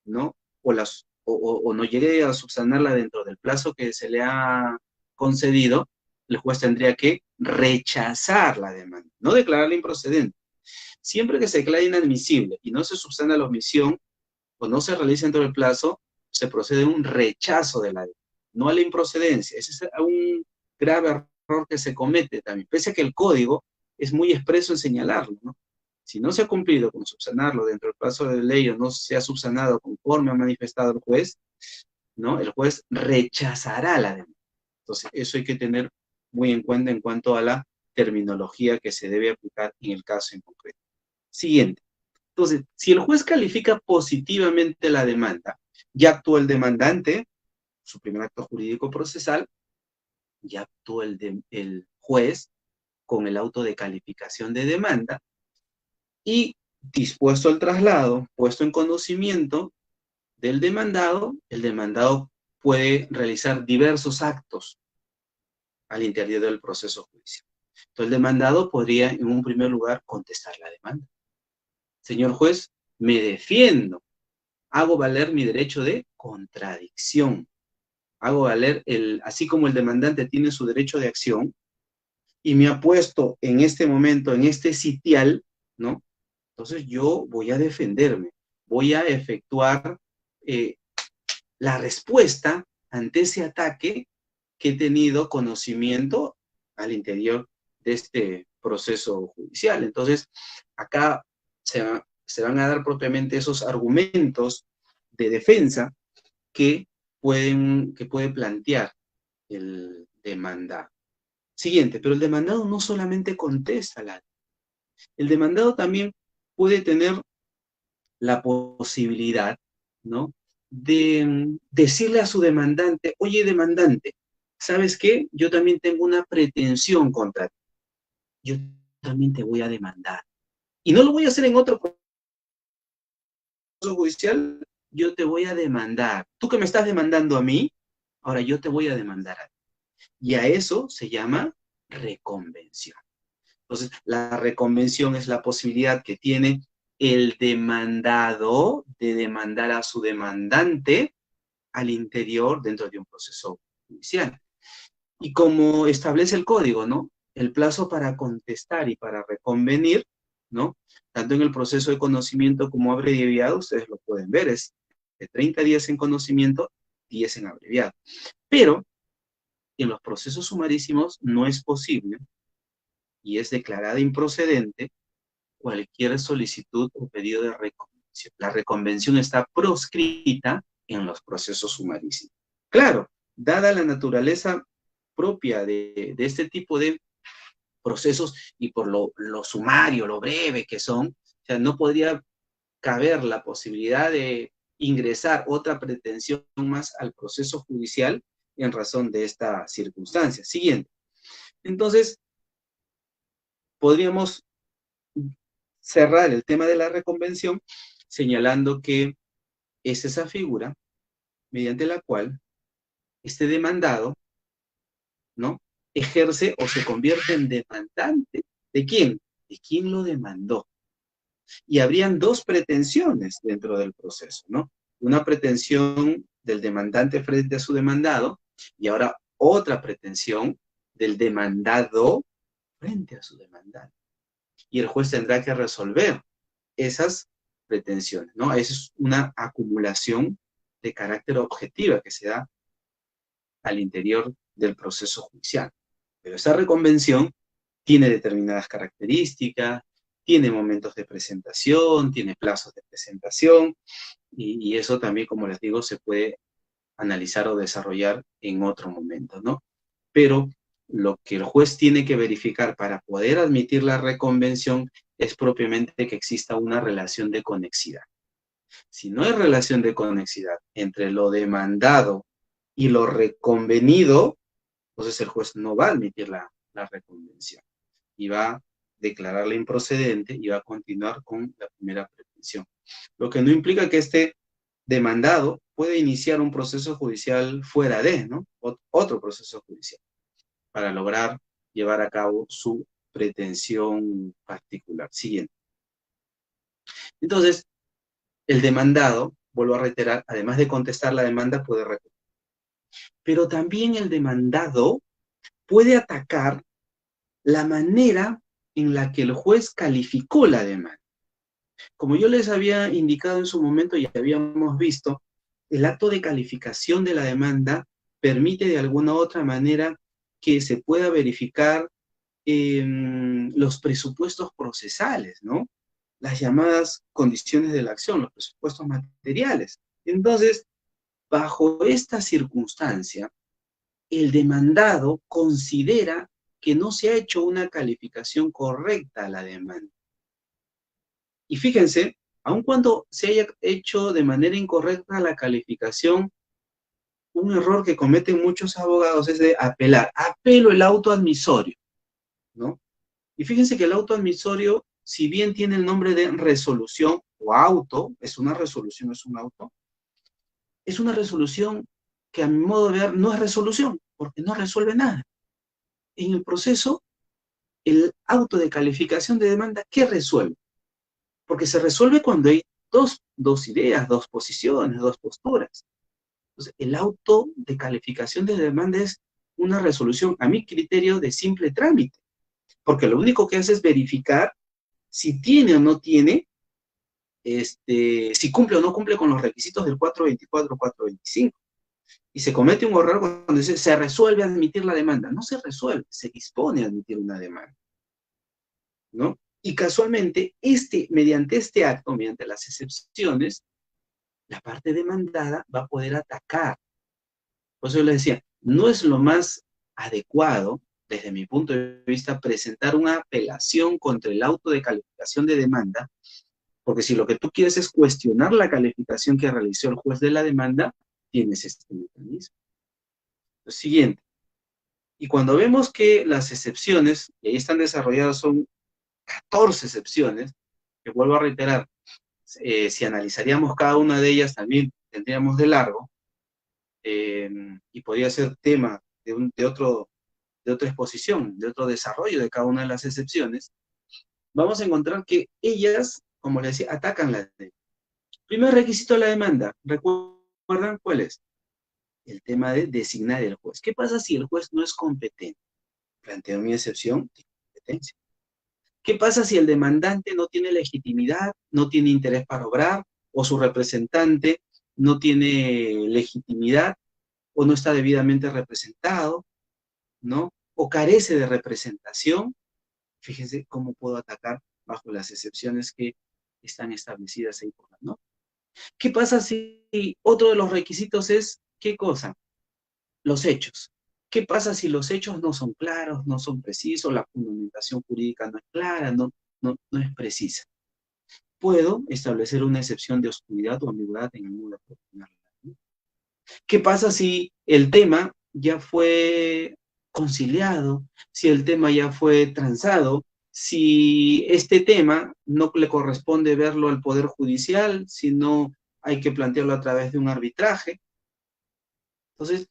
¿no?, o no llegue a subsanarla dentro del plazo que se le ha concedido, el juez tendría que rechazar la demanda, no declararla improcedente. Siempre que se declare inadmisible y no se subsana la omisión o no se realiza dentro del plazo, se procede a un rechazo de la demanda, no a la improcedencia. Ese es un grave error que se comete también, pese a que el código es muy expreso en señalarlo, ¿no? Si no se ha cumplido con subsanarlo dentro del plazo de ley o no se ha subsanado conforme ha manifestado el juez, ¿no?, el juez rechazará la demanda. Entonces, eso hay que tener muy en cuenta en cuanto a la terminología que se debe aplicar en el caso en concreto. Siguiente. Entonces, si el juez califica positivamente la demanda, ya actuó el demandante, su primer acto jurídico procesal, ya actuó el juez con el auto de calificación de demanda y dispuesto el traslado, puesto en conocimiento del demandado, el demandado puede realizar diversos actos al interior del proceso judicial. Entonces, el demandado podría, en un primer lugar, contestar la demanda. Señor juez, me defiendo. Hago valer mi derecho de contradicción. Hago valer, así como el demandante tiene su derecho de acción, y me ha puesto en este momento, en este sitial, ¿no? Entonces yo voy a defenderme, voy a efectuar la respuesta ante ese ataque que he tenido conocimiento al interior de este proceso judicial. Entonces, acá se van a dar propiamente esos argumentos de defensa que puede plantear el demandado. Siguiente, pero el demandado no solamente contesta el demandado también puede tener la posibilidad, ¿no?, de decirle a su demandante, oye, demandante, ¿sabes qué? Yo también tengo una pretensión contra ti. Yo también te voy a demandar. Y no lo voy a hacer en otro proceso judicial, yo te voy a demandar. Tú que me estás demandando a mí, ahora yo te voy a demandar a ti. Y a eso se llama reconvención. Entonces, la reconvención es la posibilidad que tiene el demandado de demandar a su demandante al interior dentro de un proceso judicial. Y como establece el código, ¿no?, el plazo para contestar y para reconvenir, ¿no?, tanto en el proceso de conocimiento como abreviado, ustedes lo pueden ver, es de 30 días en conocimiento, 10 en abreviado. Pero en los procesos sumarísimos no es posible y es declarada improcedente cualquier solicitud o pedido de reconvención. La reconvención está proscrita en los procesos sumarísimos. Claro, dada la naturaleza propia de este tipo de procesos y por lo sumario, lo breve que son, o sea, no podría caber la posibilidad de ingresar otra pretensión más al proceso judicial en razón de esta circunstancia. Siguiente. Entonces, podríamos cerrar el tema de la reconvención señalando que es esa figura mediante la cual este demandado, ¿no?, ejerce o se convierte en demandante. ¿De quién? De quien lo demandó. Y habrían dos pretensiones dentro del proceso, ¿no? Una pretensión del demandante frente a su demandado y ahora otra pretensión del demandado frente a su demandante. Y el juez tendrá que resolver esas pretensiones, ¿no? Esa es una acumulación de carácter objetiva que se da al interior del proceso judicial. Pero esa reconvención tiene determinadas características, tiene momentos de presentación, tiene plazos de presentación, y eso también, como les digo, se puede analizar o desarrollar en otro momento, ¿no? Pero lo que el juez tiene que verificar para poder admitir la reconvención es propiamente que exista una relación de conexidad. Si no hay relación de conexidad entre lo demandado y lo reconvenido, entonces el juez no va a admitir la reconvención y va a declararla improcedente y va a continuar con la primera pretensión. Lo que no implica que este demandado puede iniciar un proceso judicial fuera de, ¿no? Otro proceso judicial para lograr llevar a cabo su pretensión particular. Siguiente. Entonces, el demandado, vuelvo a reiterar, además de contestar la demanda, puede recurrir. Pero también el demandado puede atacar la manera en la que el juez calificó la demanda. Como yo les había indicado en su momento y habíamos visto, el acto de calificación de la demanda permite de alguna u otra manera que se pueda verificar los presupuestos procesales, ¿no? Las llamadas condiciones de la acción, los presupuestos materiales. Entonces, bajo esta circunstancia, el demandado considera que no se ha hecho una calificación correcta a la demanda. Y fíjense, aun cuando se haya hecho de manera incorrecta la calificación, un error que cometen muchos abogados es de apelar. Apelo el auto admisorio, ¿no? Y fíjense que el auto admisorio, si bien tiene el nombre de resolución o auto, es una resolución, es un auto, es una resolución que a mi modo de ver no es resolución, porque no resuelve nada. En el proceso, el auto de calificación de demanda, ¿qué resuelve? Porque se resuelve cuando hay dos ideas, dos posiciones, dos posturas. Entonces, el auto de calificación de demanda es una resolución, a mi criterio, de simple trámite, porque lo único que hace es verificar si tiene o no tiene, si cumple o no cumple con los requisitos del 424 o 425. Y se comete un error cuando dice, se resuelve admitir la demanda. No se resuelve, se dispone a admitir una demanda, ¿no? Y casualmente, mediante este acto, mediante las excepciones, la parte demandada va a poder atacar. Por eso yo les decía, no es lo más adecuado, desde mi punto de vista, presentar una apelación contra el auto de calificación de demanda, porque si lo que tú quieres es cuestionar la calificación que realizó el juez de la demanda, tienes este mecanismo. Lo siguiente, y cuando vemos que las excepciones, y ahí están desarrolladas, son 14 excepciones, que vuelvo a reiterar, si analizaríamos cada una de ellas también tendríamos de largo, y podría ser tema de otra exposición, de otro desarrollo de cada una de las excepciones, vamos a encontrar que ellas, como les decía, atacan la ley. Primer requisito de la demanda, ¿recuerdan cuál es? El tema de designar el juez. ¿Qué pasa si el juez no es competente? Planteo mi excepción de competencia. ¿Qué pasa si el demandante no tiene legitimidad, no tiene interés para obrar, o su representante no tiene legitimidad, o no está debidamente representado, ¿no? O carece de representación? Fíjense cómo puedo atacar bajo las excepciones que están establecidas ahí por la norma. ¿Qué pasa si otro de los requisitos es, ¿qué cosa? Los hechos. ¿Qué pasa si los hechos no son claros, no son precisos, la fundamentación jurídica no es clara, no es precisa? Puedo establecer una excepción de oscuridad o ambigüedad en el modo de proporcionar. ¿Qué pasa si el tema ya fue conciliado, si el tema ya fue transado, si este tema no le corresponde verlo al Poder Judicial, sino hay que plantearlo a través de un arbitraje? Entonces,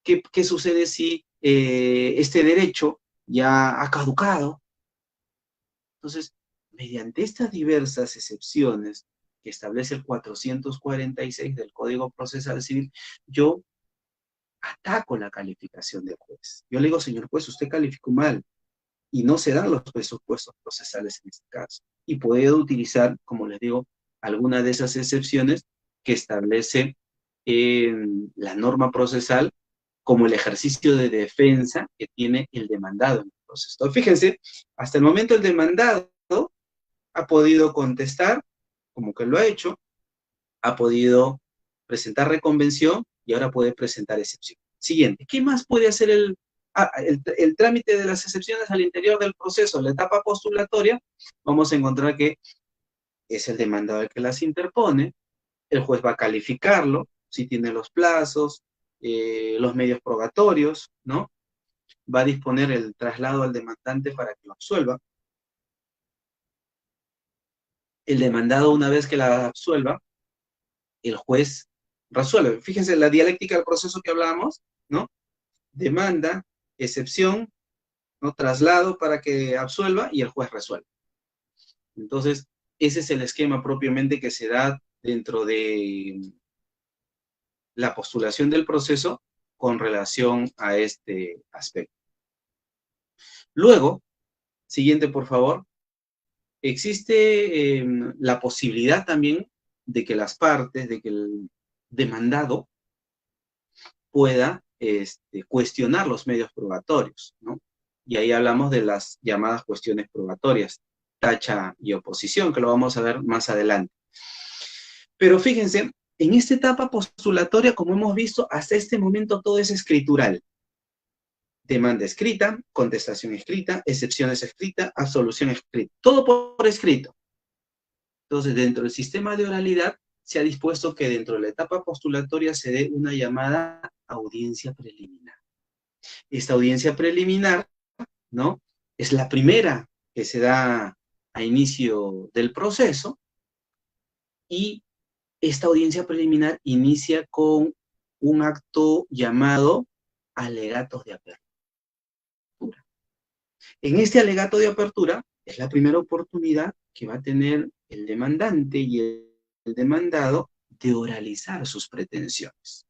¿qué sucede si este derecho ya ha caducado? Entonces, mediante estas diversas excepciones que establece el 446 del Código Procesal Civil, yo ataco la calificación del juez. Yo le digo, señor juez, usted calificó mal y no se dan los presupuestos procesales en este caso. Y puedo utilizar, como les digo, alguna de esas excepciones que establece la norma procesal como el ejercicio de defensa que tiene el demandado en el proceso. Entonces, fíjense, hasta el momento el demandado ha podido contestar, como que lo ha hecho, ha podido presentar reconvención y ahora puede presentar excepción. Siguiente, ¿qué más puede hacer el trámite de las excepciones al interior del proceso? La etapa postulatoria, vamos a encontrar que es el demandado el que las interpone, el juez va a calificarlo, si tiene los plazos, los medios probatorios, ¿no? Va a disponer el traslado al demandante para que lo absuelva. El demandado, una vez que la absuelva, el juez resuelve. Fíjense la dialéctica del proceso que hablábamos, ¿no? Demanda, excepción, ¿no? Traslado para que absuelva y el juez resuelve. Entonces, ese es el esquema propiamente que se da dentro de la postulación del proceso con relación a este aspecto. Luego, siguiente por favor, existe la posibilidad también de que las partes, de que el demandado pueda cuestionar los medios probatorios, ¿no? Y ahí hablamos de las llamadas cuestiones probatorias, tacha y oposición, que lo vamos a ver más adelante. Pero fíjense, en esta etapa postulatoria, como hemos visto, hasta este momento todo es escritural. Demanda escrita, contestación escrita, excepciones escrita, absolución escrita. Todo por escrito. Entonces, dentro del sistema de oralidad, se ha dispuesto que dentro de la etapa postulatoria se dé una llamada audiencia preliminar. Esta audiencia preliminar, ¿no? Es la primera que se da a inicio del proceso y esta audiencia preliminar inicia con un acto llamado alegatos de apertura. En este alegato de apertura es la primera oportunidad que va a tener el demandante y el demandado de oralizar sus pretensiones.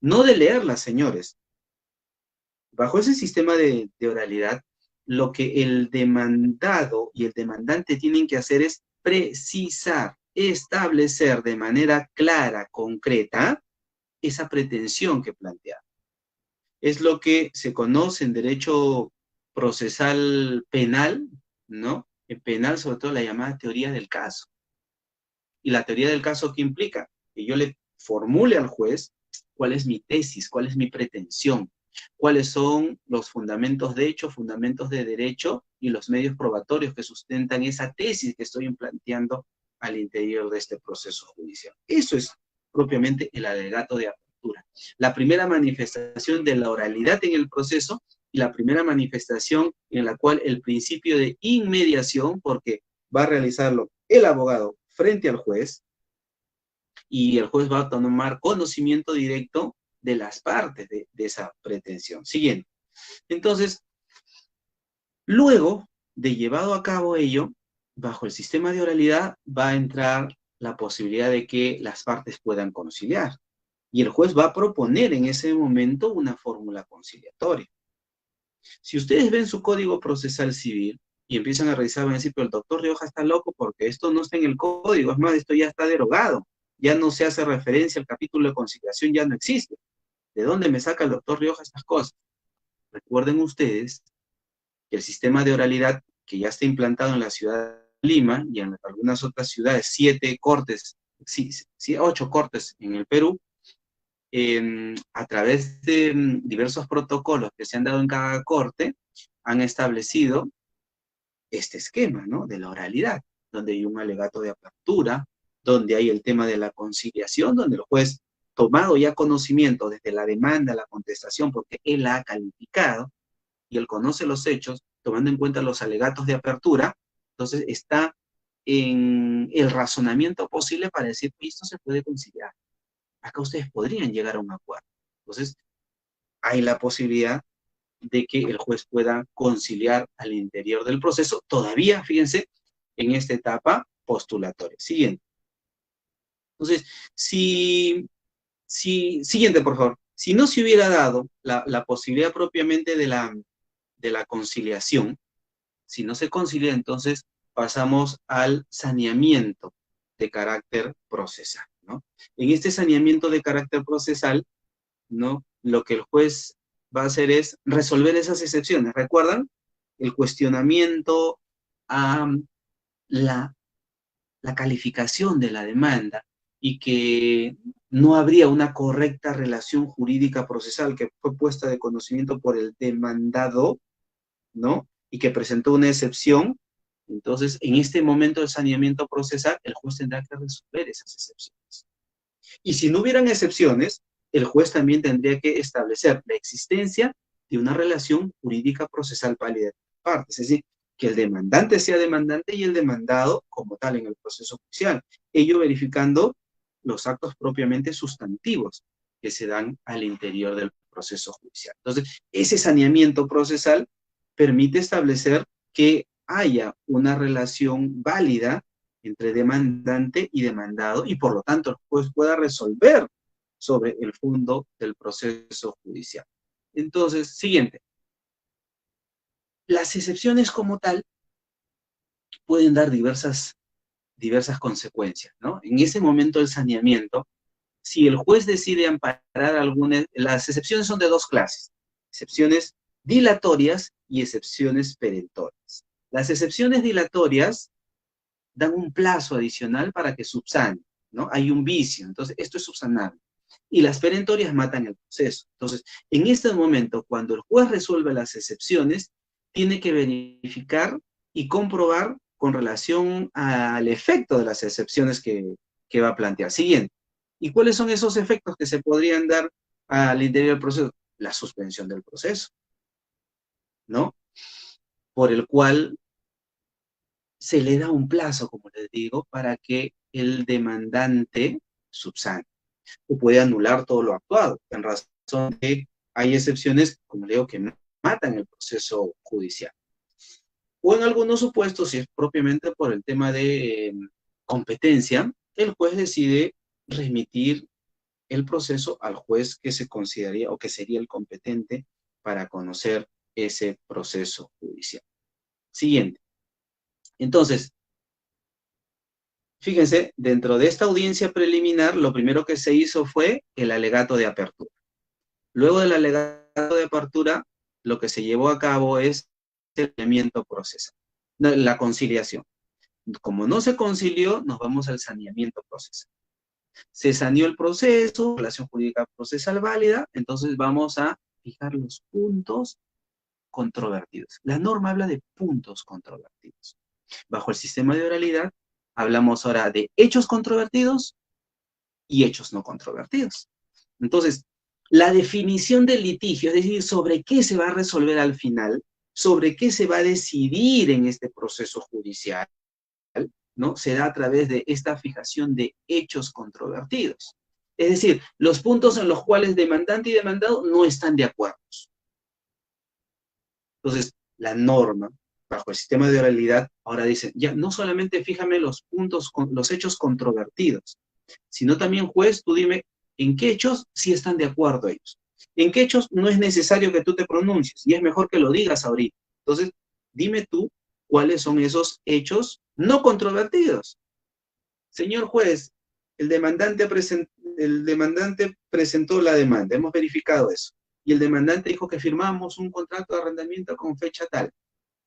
No de leerlas, señores. Bajo ese sistema de oralidad, lo que el demandado y el demandante tienen que hacer es precisar, establecer de manera clara, concreta, esa pretensión que plantea. Es lo que se conoce en derecho procesal penal, ¿no? En penal, sobre todo, la llamada teoría del caso. Y la teoría del caso, ¿qué implica? Que yo le formule al juez cuál es mi tesis, cuál es mi pretensión, cuáles son los fundamentos de hecho, fundamentos de derecho y los medios probatorios que sustentan esa tesis que estoy planteando al interior de este proceso judicial. Eso es propiamente el alegato de apertura. La primera manifestación de la oralidad en el proceso y la primera manifestación en la cual el principio de inmediación, porque va a realizarlo el abogado frente al juez, y el juez va a tomar conocimiento directo de las partes de esa pretensión. Siguiente. Entonces, luego de llevado a cabo ello, bajo el sistema de oralidad va a entrar la posibilidad de que las partes puedan conciliar. Y el juez va a proponer en ese momento una fórmula conciliatoria. Si ustedes ven su código procesal civil y empiezan a revisar, van a decir, pero el doctor Rioja está loco porque esto no está en el código, es más, esto ya está derogado, ya no se hace referencia al capítulo de conciliación, ya no existe. ¿De dónde me saca el doctor Rioja estas cosas? Recuerden ustedes que el sistema de oralidad que ya está implantado en la ciudad de Lima y en algunas otras ciudades, 7 cortes, sí, 8 cortes en el Perú, a través de diversos protocolos que se han dado en cada corte, han establecido este esquema, ¿no? De la oralidad, donde hay un alegato de apertura, donde hay el tema de la conciliación, donde el juez, tomado ya conocimiento desde la demanda, la contestación, porque él la ha calificado y él conoce los hechos, tomando en cuenta los alegatos de apertura, entonces está en el razonamiento posible para decir que esto se puede conciliar. Acá ustedes podrían llegar a un acuerdo. Entonces, hay la posibilidad de que el juez pueda conciliar al interior del proceso, todavía, fíjense, en esta etapa postulatoria. Siguiente. Entonces, siguiente, por favor. Si no se hubiera dado la posibilidad propiamente de la conciliación, si no se concilia, entonces pasamos al saneamiento de carácter procesal, ¿no? En este saneamiento de carácter procesal, ¿no? Lo que el juez va a hacer es resolver esas excepciones. ¿Recuerdan? El cuestionamiento a la calificación de la demanda y que no habría una correcta relación jurídica procesal que fue puesta de conocimiento por el demandado, ¿no? Y que presentó una excepción, Entonces, en este momento del saneamiento procesal, el juez tendrá que resolver esas excepciones. Y si no hubieran excepciones, el juez también tendría que establecer la existencia de una relación jurídica procesal válida de partes, es decir, que el demandante sea demandante y el demandado como tal en el proceso judicial, ello verificando los actos propiamente sustantivos que se dan al interior del proceso judicial. Entonces, ese saneamiento procesal permite establecer que haya una relación válida entre demandante y demandado y por lo tanto el juez pueda resolver sobre el fondo del proceso judicial. Entonces, siguiente. Las excepciones como tal pueden dar diversas consecuencias, ¿no? En ese momento del saneamiento, si el juez decide amparar algunas, las excepciones son de dos clases, excepciones dilatorias y excepciones perentorias. Las excepciones dilatorias dan un plazo adicional para que subsane, ¿no? Hay un vicio, entonces esto es subsanable. Y las perentorias matan el proceso. Entonces, en este momento, cuando el juez resuelve las excepciones, tiene que verificar y comprobar con relación al efecto de las excepciones que va a plantear. Siguiente. ¿Y cuáles son esos efectos que se podrían dar al interior del proceso? La suspensión del proceso, ¿no? Por el cual se le da un plazo, como les digo, para que el demandante subsane o puede anular todo lo actuado, en razón de hay excepciones, como le digo, que matan el proceso judicial. O en algunos supuestos, si es propiamente por el tema de competencia, el juez decide remitir el proceso al juez que se consideraría o que sería el competente para conocer ese proceso judicial. Siguiente. Entonces, fíjense, dentro de esta audiencia preliminar, lo primero que se hizo fue el alegato de apertura. Luego del alegato de apertura, lo que se llevó a cabo es el saneamiento procesal, la conciliación. Como no se concilió, nos vamos al saneamiento procesal. Se saneó el proceso, relación jurídica procesal válida, entonces vamos a fijar los puntos controvertidos. La norma habla de puntos controvertidos. Bajo el sistema de oralidad, hablamos ahora de hechos controvertidos y hechos no controvertidos. Entonces, la definición del litigio, es decir, sobre qué se va a resolver al final, sobre qué se va a decidir en este proceso judicial, ¿no? Se da a través de esta fijación de hechos controvertidos. Es decir, los puntos en los cuales demandante y demandado no están de acuerdo. Entonces, la norma, bajo el sistema de oralidad, ahora dice, ya, no solamente fíjame los puntos, los hechos controvertidos, sino también, juez, tú dime en qué hechos sí están de acuerdo ellos. En qué hechos no es necesario que tú te pronuncies, y es mejor que lo digas ahorita. Entonces, dime tú cuáles son esos hechos no controvertidos. Señor juez, el demandante presentó la demanda, hemos verificado eso. Y el demandante dijo que firmamos un contrato de arrendamiento con fecha tal.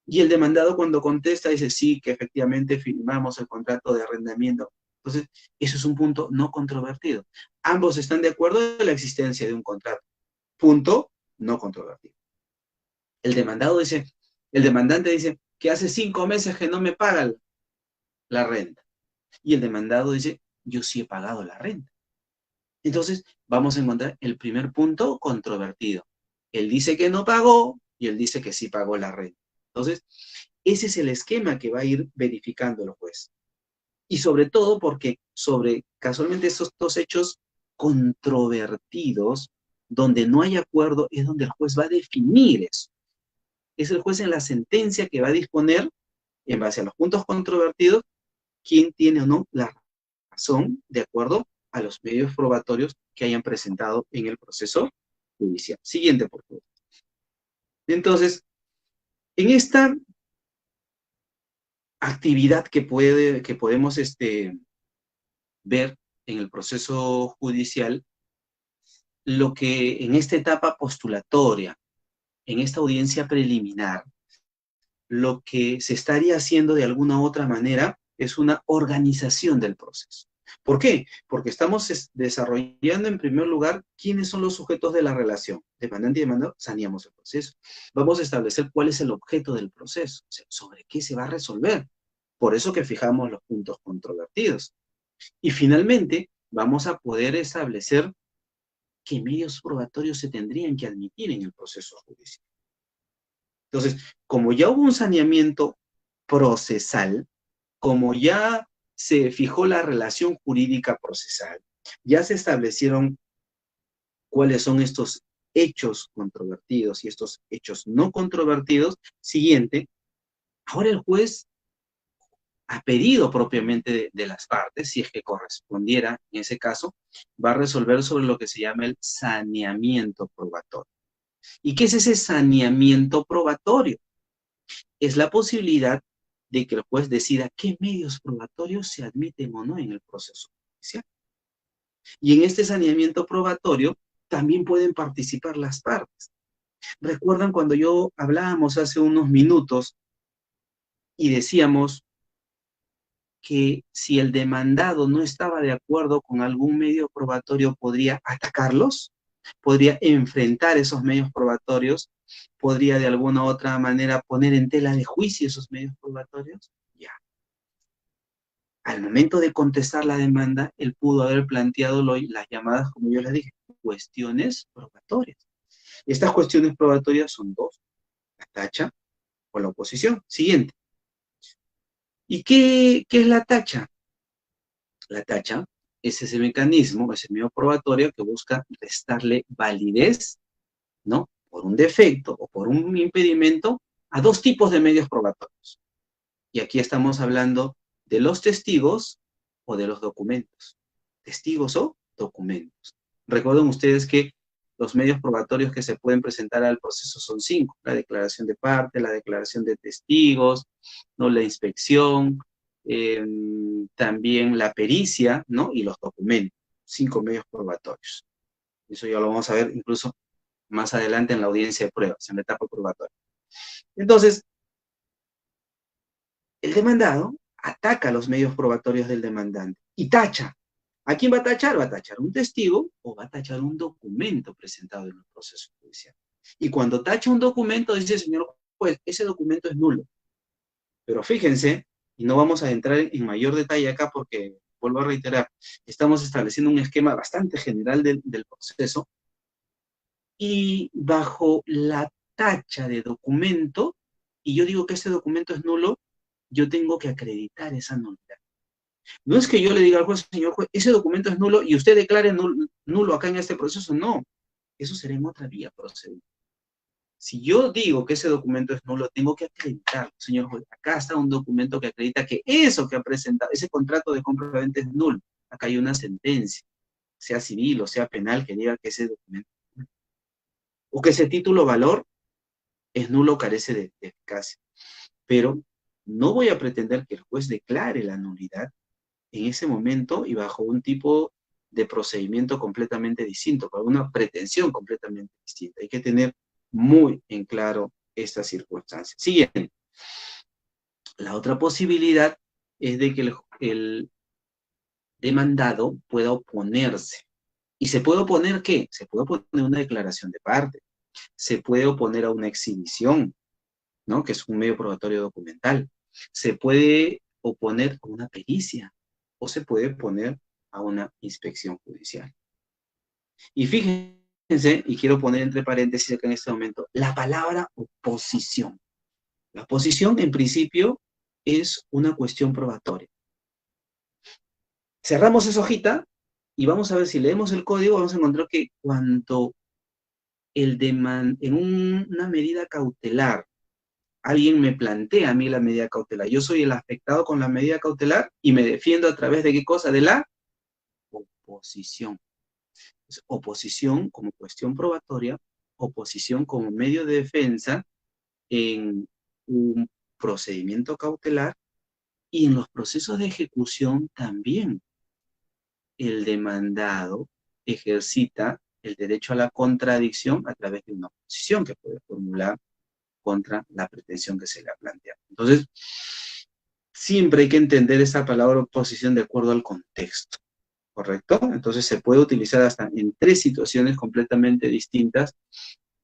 Y el demandado cuando contesta dice, sí, que efectivamente firmamos el contrato de arrendamiento. Entonces, eso es un punto no controvertido. Ambos están de acuerdo en la existencia de un contrato. Punto no controvertido. El demandante dice que hace 5 meses que no me paga la renta. Y el demandado dice, yo sí he pagado la renta. Entonces, vamos a encontrar el primer punto controvertido. Él dice que no pagó y él dice que sí pagó la renta. Entonces, ese es el esquema que va a ir verificando el juez. Y sobre todo porque sobre casualmente esos dos hechos controvertidos, donde no hay acuerdo, es donde el juez va a definir eso. Es el juez en la sentencia que va a disponer, en base a los puntos controvertidos, quién tiene o no la razón de acuerdo a los medios probatorios que hayan presentado en el proceso judicial. Siguiente, por favor. Entonces, en esta actividad que podemos ver en el proceso judicial, lo que en esta etapa postulatoria, en esta audiencia preliminar, lo que se estaría haciendo de alguna u otra manera es una organización del proceso. ¿Por qué? Porque estamos desarrollando en primer lugar quiénes son los sujetos de la relación. Demandante y demandado, saneamos el proceso. Vamos a establecer cuál es el objeto del proceso, o sea, sobre qué se va a resolver. Por eso que fijamos los puntos controvertidos. Y finalmente, vamos a poder establecer qué medios probatorios se tendrían que admitir en el proceso judicial. Entonces, como ya hubo un saneamiento procesal, como ya se fijó la relación jurídica procesal, ya se establecieron cuáles son estos hechos controvertidos y estos hechos no controvertidos, siguiente, ahora el juez, a pedido propiamente de las partes, si es que correspondiera en ese caso, va a resolver sobre lo que se llama el saneamiento probatorio. ¿Y qué es ese saneamiento probatorio? Es la posibilidad de que el juez decida qué medios probatorios se admiten o no en el proceso judicial. Y en este saneamiento probatorio también pueden participar las partes. ¿Recuerdan cuando hablábamos hace unos minutos y decíamos que si el demandado no estaba de acuerdo con algún medio probatorio, podría atacarlos? ¿Podría enfrentar esos medios probatorios? ¿Podría de alguna u otra manera poner en tela de juicio esos medios probatorios? Ya. Al momento de contestar la demanda, él pudo haber planteado las llamadas, como yo les dije, cuestiones probatorias. Estas cuestiones probatorias son dos: la tacha o la oposición. Siguiente. ¿Y qué es la tacha? La tacha es ese mecanismo, ese medio probatorio que busca restarle validez, ¿no?, por un defecto o por un impedimento a dos tipos de medios probatorios. Y aquí estamos hablando de los testigos o de los documentos. Testigos o documentos. Recuerden ustedes que los medios probatorios que se pueden presentar al proceso son 5. La declaración de parte, la declaración de testigos, ¿no?, la inspección, también la pericia, ¿no?, y los documentos. 5 medios probatorios. Eso ya lo vamos a ver incluso más adelante en la audiencia de pruebas, en la etapa probatoria. Entonces, el demandado ataca los medios probatorios del demandante y tacha. ¿A quién va a tachar? Va a tachar un testigo o va a tachar un documento presentado en el proceso judicial. Y cuando tacha un documento, dice, señor juez, ese documento es nulo. Pero fíjense, y no vamos a entrar en mayor detalle acá porque, vuelvo a reiterar, estamos estableciendo un esquema bastante general del proceso, y bajo la tacha de documento, y yo digo que ese documento es nulo, yo tengo que acreditar esa nulidad. No es que yo le diga al juez, señor juez, ese documento es nulo y usted declare nulo acá en este proceso. No, eso será en otra vía procedente. Si yo digo que ese documento es nulo, tengo que acreditarlo, señor juez. Acá está un documento que acredita que eso que ha presentado, ese contrato de compra-venta es nulo. Acá hay una sentencia, sea civil o sea penal, que diga que ese documento es nulo. O que ese título valor es nulo, carece de eficacia. Pero no voy a pretender que el juez declare la nulidad en ese momento y bajo un tipo de procedimiento completamente distinto, con una pretensión completamente distinta. Hay que tener muy en claro estas circunstancias. Siguiente. La otra posibilidad es de que el demandado pueda oponerse. ¿Y se puede oponer qué? Se puede oponer una declaración de parte, se puede oponer a una exhibición, ¿no?, que es un medio probatorio documental. Se puede oponer a una pericia o se puede oponer a una inspección judicial. Y fíjense, y quiero poner entre paréntesis acá en este momento, la palabra oposición. La oposición, en principio, es una cuestión probatoria. Cerramos esa hojita y vamos a ver, si leemos el código, vamos a encontrar que cuando en una medida cautelar, alguien me plantea a mí la medida cautelar, yo soy el afectado con la medida cautelar y me defiendo a través de ¿qué cosa? De la oposición. Entonces, oposición como cuestión probatoria, oposición como medio de defensa en un procedimiento cautelar, y en los procesos de ejecución también el demandado ejercita el derecho a la contradicción a través de una oposición que puede formular contra la pretensión que se le ha planteado. Entonces, siempre hay que entender esa palabra oposición de acuerdo al contexto, ¿correcto? Entonces se puede utilizar hasta en 3 situaciones completamente distintas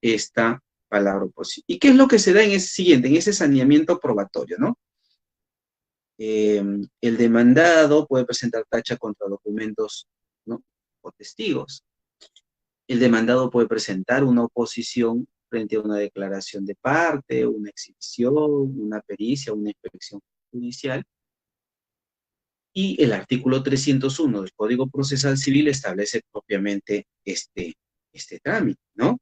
esta palabra oposición. ¿Y qué es lo que se da en ese siguiente, en ese saneamiento probatorio, ¿no? El demandado puede presentar tacha contra documentos, ¿no?, o testigos. El demandado puede presentar una oposición frente a una declaración de parte, una exhibición, una pericia, una inspección judicial. Y el artículo 301 del Código Procesal Civil establece propiamente este trámite, ¿no?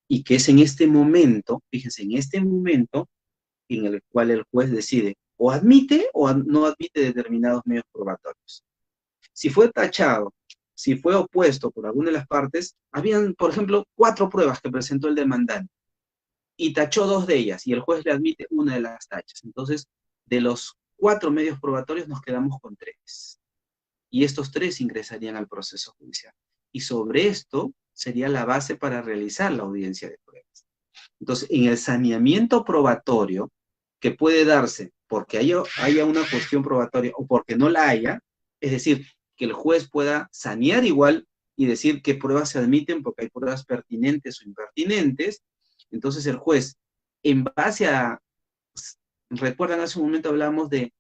Y que es en este momento, fíjense, en este momento en el cual el juez decide o admite o no admite determinados medios probatorios. Si fue tachado, si fue opuesto por alguna de las partes, habían, por ejemplo, 4 pruebas que presentó el demandante y tachó 2 de ellas y el juez le admite una de las tachas. Entonces, de los 4 medios probatorios nos quedamos con 3. Y estos 3 ingresarían al proceso judicial. Y sobre esto sería la base para realizar la audiencia de pruebas. Entonces, en el saneamiento probatorio, que puede darse porque haya una cuestión probatoria o porque no la haya, es decir, que el juez pueda sanear igual y decir qué pruebas se admiten porque hay pruebas pertinentes o impertinentes. Entonces el juez, en base a, recuerdan, hace un momento hablamos de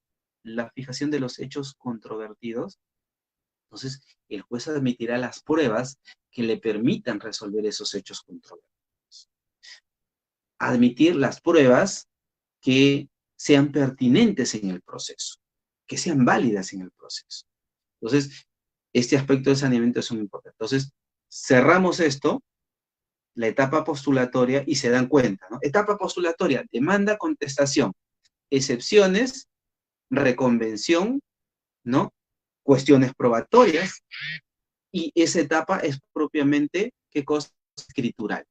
la fijación de los hechos controvertidos. Entonces el juez admitirá las pruebas que le permitan resolver esos hechos controvertidos. Admitir las pruebas que sean pertinentes en el proceso, que sean válidas en el proceso. Entonces, este aspecto de saneamiento es muy importante. Entonces, cerramos esto, la etapa postulatoria, y se dan cuenta, ¿no? Etapa postulatoria, demanda, contestación, excepciones, reconvención, ¿no? Cuestiones probatorias, y esa etapa es propiamente, ¿qué cosa? Escritural.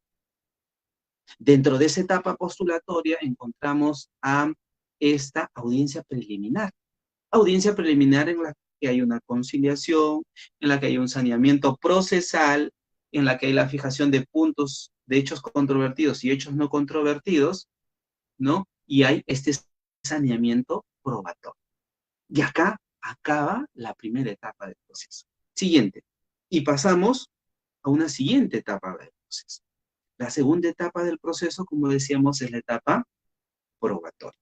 Dentro de esa etapa postulatoria encontramos a esta audiencia preliminar. Audiencia preliminar en la que hay una conciliación, en la que hay un saneamiento procesal, en la que hay la fijación de puntos de hechos controvertidos y hechos no controvertidos, ¿no? Y hay este saneamiento probatorio. Y acá acaba la primera etapa del proceso. Siguiente. Y pasamos a una siguiente etapa del proceso. La segunda etapa del proceso, como decíamos, es la etapa probatoria.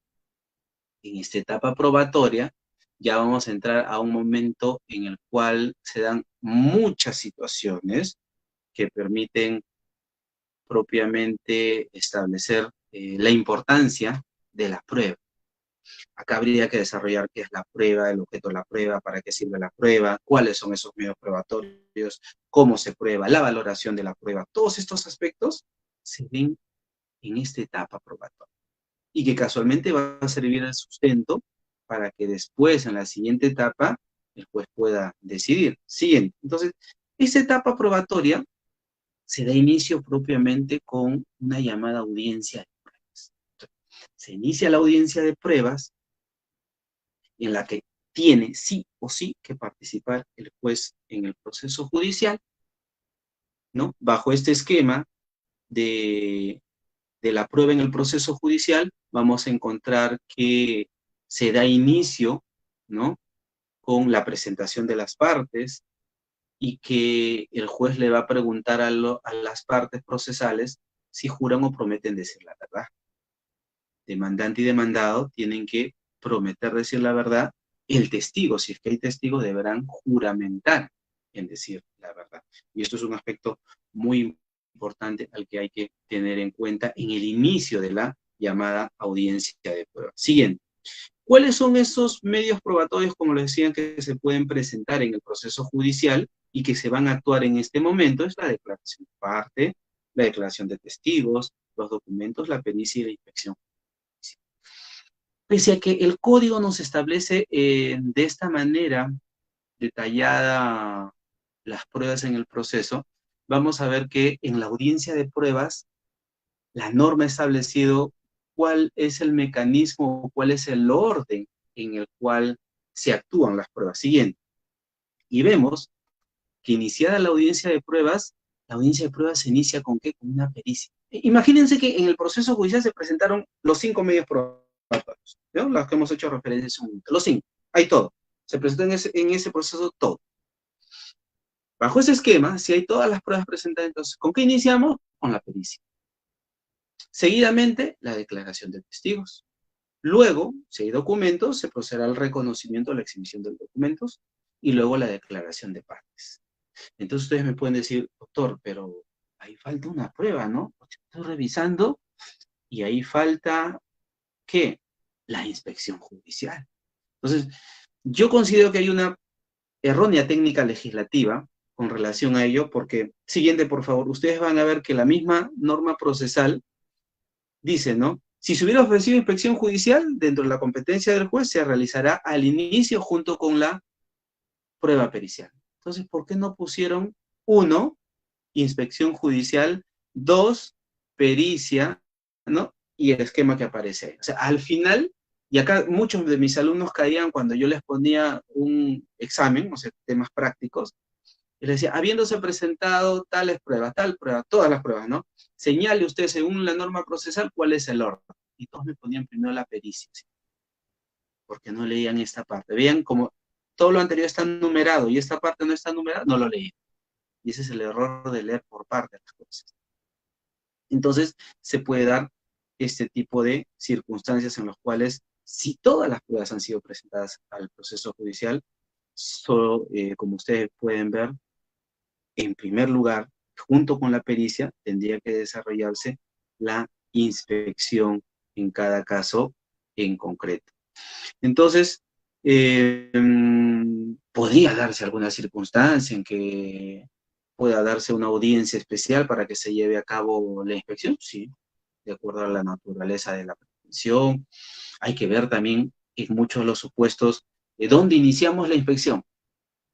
En esta etapa probatoria ya vamos a entrar a un momento en el cual se dan muchas situaciones que permiten propiamente establecer la importancia de la prueba. Acá habría que desarrollar qué es la prueba, el objeto de la prueba, para qué sirve la prueba, cuáles son esos medios probatorios, cómo se prueba, la valoración de la prueba. Todos estos aspectos se ven en esta etapa probatoria y que casualmente va a servir de sustento para que después, en la siguiente etapa, el juez pueda decidir. Siguiente. Entonces, esta etapa probatoria se da inicio propiamente con una llamada audiencia de pruebas. Se inicia la audiencia de pruebas en la que tiene sí o sí que participar el juez en el proceso judicial, ¿no? Bajo este esquema de la prueba en el proceso judicial, vamos a encontrar que se da inicio, ¿no?, con la presentación de las partes y que el juez le va a preguntar a las partes procesales si juran o prometen decir la verdad. Demandante y demandado tienen que prometer decir la verdad. El testigo, si es que hay testigos, deberán juramentar en decir la verdad. Y esto es un aspecto muy importante al que hay que tener en cuenta en el inicio de la llamada audiencia de prueba. Siguiente. ¿Cuáles son esos medios probatorios, como les decían, que se pueden presentar en el proceso judicial y que se van a actuar en este momento? Es la declaración de parte, la declaración de testigos, los documentos, la pericia y la inspección. Pese a que el código nos establece de esta manera detallada las pruebas en el proceso, vamos a ver que en la audiencia de pruebas, la norma ha establecido cuál es el mecanismo, cuál es el orden en el cual se actúan las pruebas. Siguiente. Y vemos que iniciada la audiencia de pruebas, la audiencia de pruebas se inicia ¿con qué? Con una pericia. Imagínense que en el proceso judicial se presentaron los 5 medios probatorios. testigos, ¿no? Las que hemos hecho referencia en su momento. Los 5, hay todo. Se presentó en ese proceso todo. Bajo ese esquema, si hay todas las pruebas presentadas, entonces, ¿con qué iniciamos? Con la pericia. Seguidamente, la declaración de testigos. Luego, si hay documentos, se procederá al reconocimiento o la exhibición de los documentos y luego la declaración de partes. Entonces ustedes me pueden decir, doctor, pero ahí falta una prueba, ¿no? Porque estoy revisando y ahí falta, ¿qué? La inspección judicial. Entonces, yo considero que hay una errónea técnica legislativa con relación a ello, porque, siguiente, por favor, ustedes van a ver que la misma norma procesal dice, ¿no? Si se hubiera ofrecido inspección judicial, dentro de la competencia del juez, se realizará al inicio junto con la prueba pericial. Entonces, ¿por qué no pusieron 1, inspección judicial, 2, pericia, ¿no? Y el esquema que aparece ahí. O sea, al final, y acá muchos de mis alumnos caían cuando yo les ponía un examen, o sea, temas prácticos, y les decía, habiéndose presentado tales pruebas, tal prueba, todas las pruebas, ¿no? Señale usted, según la norma procesal, cuál es el orden. Y todos me ponían primero la pericia, ¿sí? Porque no leían esta parte. Veían como todo lo anterior está numerado y esta parte no está numerada, no lo leían. Y ese es el error de leer por parte de las cosas. Entonces, se puede dar este tipo de circunstancias en las cuales, si todas las pruebas han sido presentadas al proceso judicial, como ustedes pueden ver, en primer lugar, junto con la pericia, tendría que desarrollarse la inspección en cada caso en concreto. Entonces, podría darse alguna circunstancia en que pueda darse una audiencia especial para que se lleve a cabo la inspección, sí, de acuerdo a la naturaleza de la prevención. Hay que ver también en muchos de los supuestos de dónde iniciamos la inspección.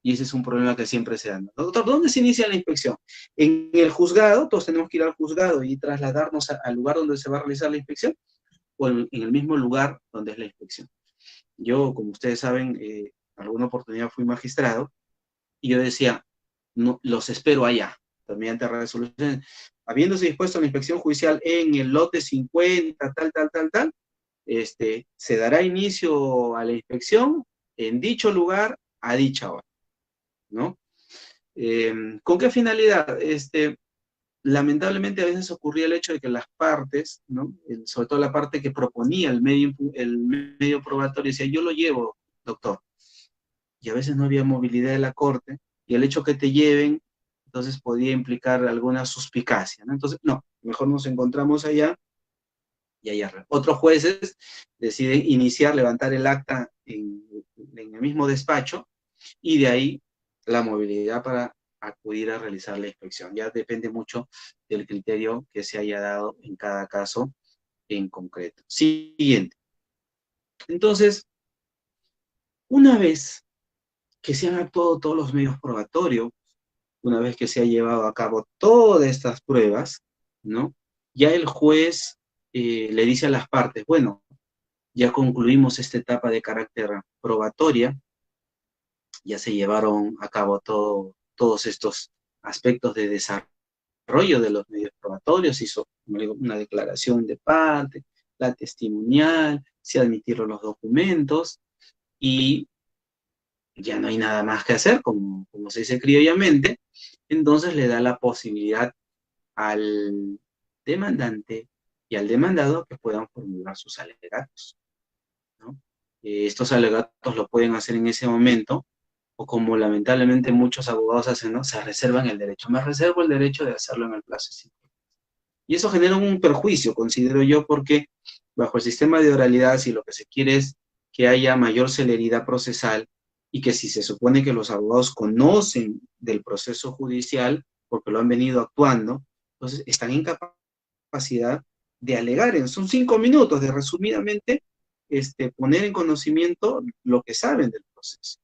Y ese es un problema que siempre se da. Doctor, ¿dónde se inicia la inspección? En el juzgado, todos tenemos que ir al juzgado y trasladarnos al lugar donde se va a realizar la inspección, o en el mismo lugar donde es la inspección. Yo, como ustedes saben, alguna oportunidad fui magistrado, y yo decía, no, los espero allá, mediante resoluciones, habiéndose dispuesto la inspección judicial en el lote 50, tal, se dará inicio a la inspección en dicho lugar, a dicha hora, ¿no? ¿Con qué finalidad? Lamentablemente a veces ocurría el hecho de que las partes, ¿no? Sobre todo la parte que proponía el medio probatorio, decía, yo lo llevo, doctor. Y a veces no había movilidad de la corte, y el hecho que te lleven, entonces podía implicar alguna suspicacia, ¿no? Entonces, no, mejor nos encontramos allá, y allá. Otros jueces deciden iniciar, levantar el acta en el mismo despacho, y de ahí la movilidad para acudir a realizar la inspección. Ya depende mucho del criterio que se haya dado en cada caso en concreto. Siguiente. Entonces, una vez que se han actuado todos los medios probatorios, una vez que se ha llevado a cabo todas estas pruebas, ¿no? Ya el juez le dice a las partes, bueno, ya concluimos esta etapa de carácter probatoria, ya se llevaron a cabo todos estos aspectos de desarrollo de los medios probatorios, hizo una declaración de parte, la testimonial, se admitieron los documentos y ya no hay nada más que hacer, como se dice criollamente, entonces le da la posibilidad al demandante y al demandado que puedan formular sus alegatos, ¿no? Estos alegatos lo pueden hacer en ese momento, o como lamentablemente muchos abogados hacen, ¿no? Se reservan el derecho. Me reservo el derecho de hacerlo en el plazo de 5 días. Y eso genera un perjuicio, considero yo, porque bajo el sistema de oralidad, si lo que se quiere es que haya mayor celeridad procesal, y que si se supone que los abogados conocen del proceso judicial, porque lo han venido actuando, entonces están en capacidad de alegar, son 5 minutos de resumidamente poner en conocimiento lo que saben del proceso,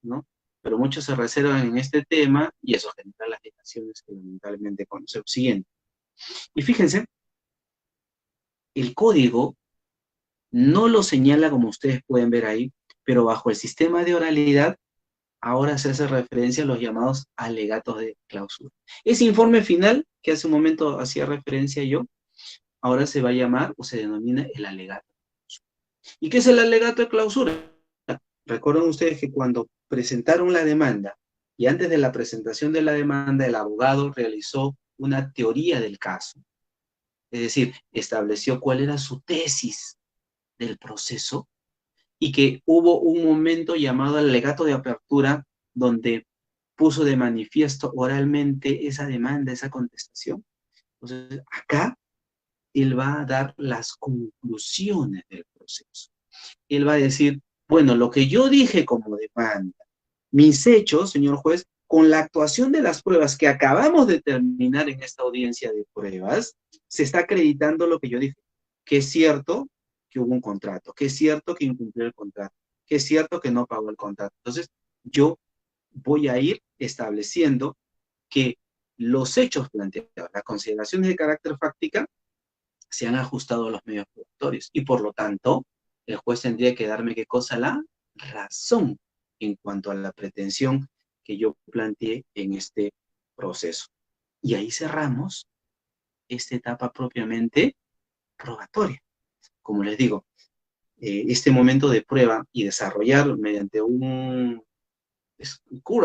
¿no? Pero muchos se reservan en este tema y eso genera las situaciones que lamentablemente conocemos. Siguiente. Y fíjense, el código no lo señala como ustedes pueden ver ahí, pero bajo el sistema de oralidad ahora se hace referencia a los llamados alegatos de clausura. Ese informe final, que hace un momento hacía referencia yo, ahora se va a llamar o se denomina el alegato. ¿Y qué es el alegato de clausura? Recuerden ustedes que cuando presentaron la demanda y antes de la presentación de la demanda, el abogado realizó una teoría del caso. Es decir, estableció cuál era su tesis del proceso y que hubo un momento llamado alegato de apertura donde puso de manifiesto oralmente esa demanda, esa contestación. Entonces, acá él va a dar las conclusiones del proceso. Él va a decir, bueno, lo que yo dije como demanda, mis hechos, señor juez, con la actuación de las pruebas que acabamos de terminar en esta audiencia de pruebas, se está acreditando lo que yo dije, que es cierto que hubo un contrato, que es cierto que incumplió el contrato, que es cierto que no pagó el contrato. Entonces, yo voy a ir estableciendo que los hechos planteados, las consideraciones de carácter fáctica, se han ajustado a los medios probatorios y por lo tanto el juez tendría que darme qué cosa, la razón en cuanto a la pretensión que yo planteé en este proceso. Y ahí cerramos esta etapa propiamente probatoria. Como les digo, este momento de prueba y desarrollar mediante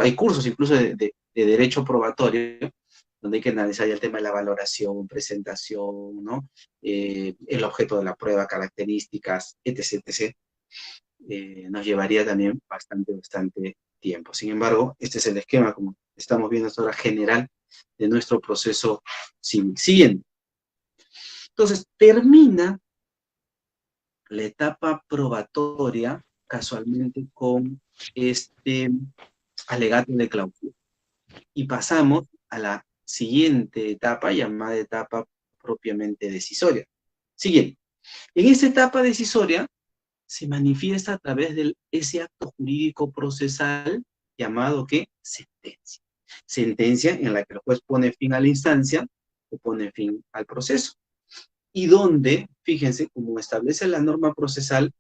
hay cursos incluso de derecho probatorio, donde hay que analizar ya el tema de la valoración, presentación, ¿no? El objeto de la prueba, características, etc., etc., nos llevaría también bastante tiempo. Sin embargo, este es el esquema, como estamos viendo hasta ahora, general de nuestro proceso civil. Siguiente. Entonces, termina la etapa probatoria casualmente con este alegato de clausura. Y pasamos a la siguiente etapa, llamada etapa propiamente decisoria. Siguiente. En esta etapa decisoria se manifiesta a través de ese acto jurídico procesal llamado ¿qué? Sentencia. Sentencia en la que el juez pone fin a la instancia o pone fin al proceso. Y donde, fíjense, como establece la norma procesal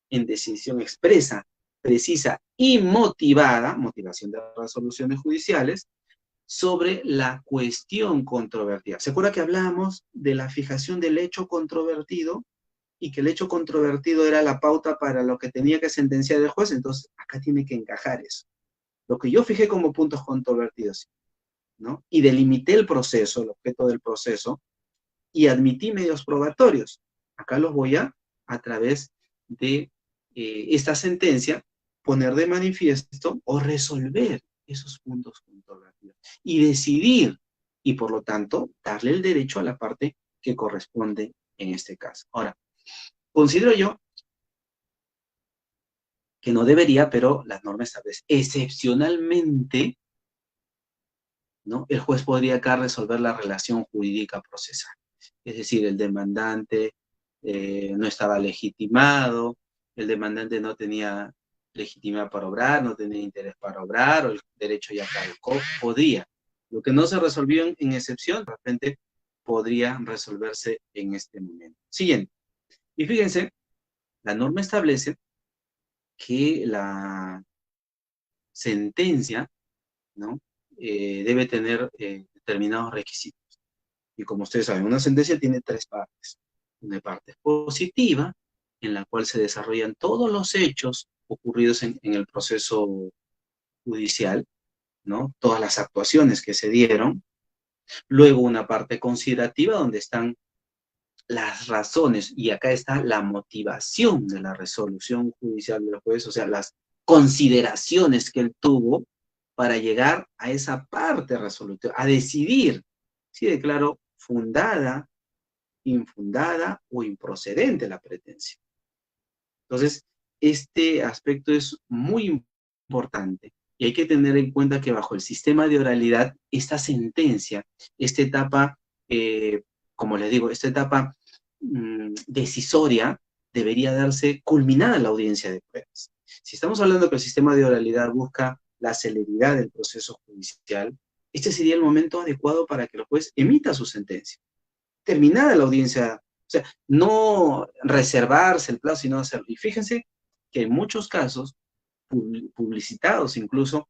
en decisión expresa, precisa y motivada, motivación de resoluciones judiciales, sobre la cuestión controvertida. ¿Se acuerda que hablábamos de la fijación del hecho controvertido y que el hecho controvertido era la pauta para lo que tenía que sentenciar el juez? Entonces, acá tiene que encajar eso. Lo que yo fijé como puntos controvertidos, ¿no? Y delimité el proceso, el objeto del proceso, y admití medios probatorios. Acá los voy a través de esta sentencia, poner de manifiesto o resolver esos puntos controvertidos y decidir, y por lo tanto, darle el derecho a la parte que corresponde en este caso. Ahora, considero yo que no debería, pero las normas establecen excepcionalmente, ¿no? El juez podría acá resolver la relación jurídica procesal. Es decir, el demandante no estaba legitimado, el demandante no tenía legitimidad para obrar, no tenía interés para obrar, o el derecho ya caducó, podría. Lo que no se resolvió en excepción, de repente podría resolverse en este momento. Siguiente. Y fíjense, la norma establece que la sentencia, ¿no? Debe tener determinados requisitos. Y como ustedes saben, una sentencia tiene tres partes. Una parte positiva, en la cual se desarrollan todos los hechos ocurridos en el proceso judicial, ¿no? Todas las actuaciones que se dieron. Luego una parte considerativa, donde están las razones, y acá está la motivación de la resolución judicial del juez, o sea, las consideraciones que él tuvo para llegar a esa parte resolutiva, a decidir si declaró fundada, infundada o improcedente la pretensión. Entonces, este aspecto es muy importante y hay que tener en cuenta que bajo el sistema de oralidad, esta sentencia, esta etapa, como les digo, esta etapa decisoria debería darse culminada en la audiencia de pruebas. Si estamos hablando que el sistema de oralidad busca la celeridad del proceso judicial, este sería el momento adecuado para que el juez emita su sentencia. Terminada la audiencia, o sea, no reservarse el plazo, sino hacerlo. Y fíjense que en muchos casos, publicitados incluso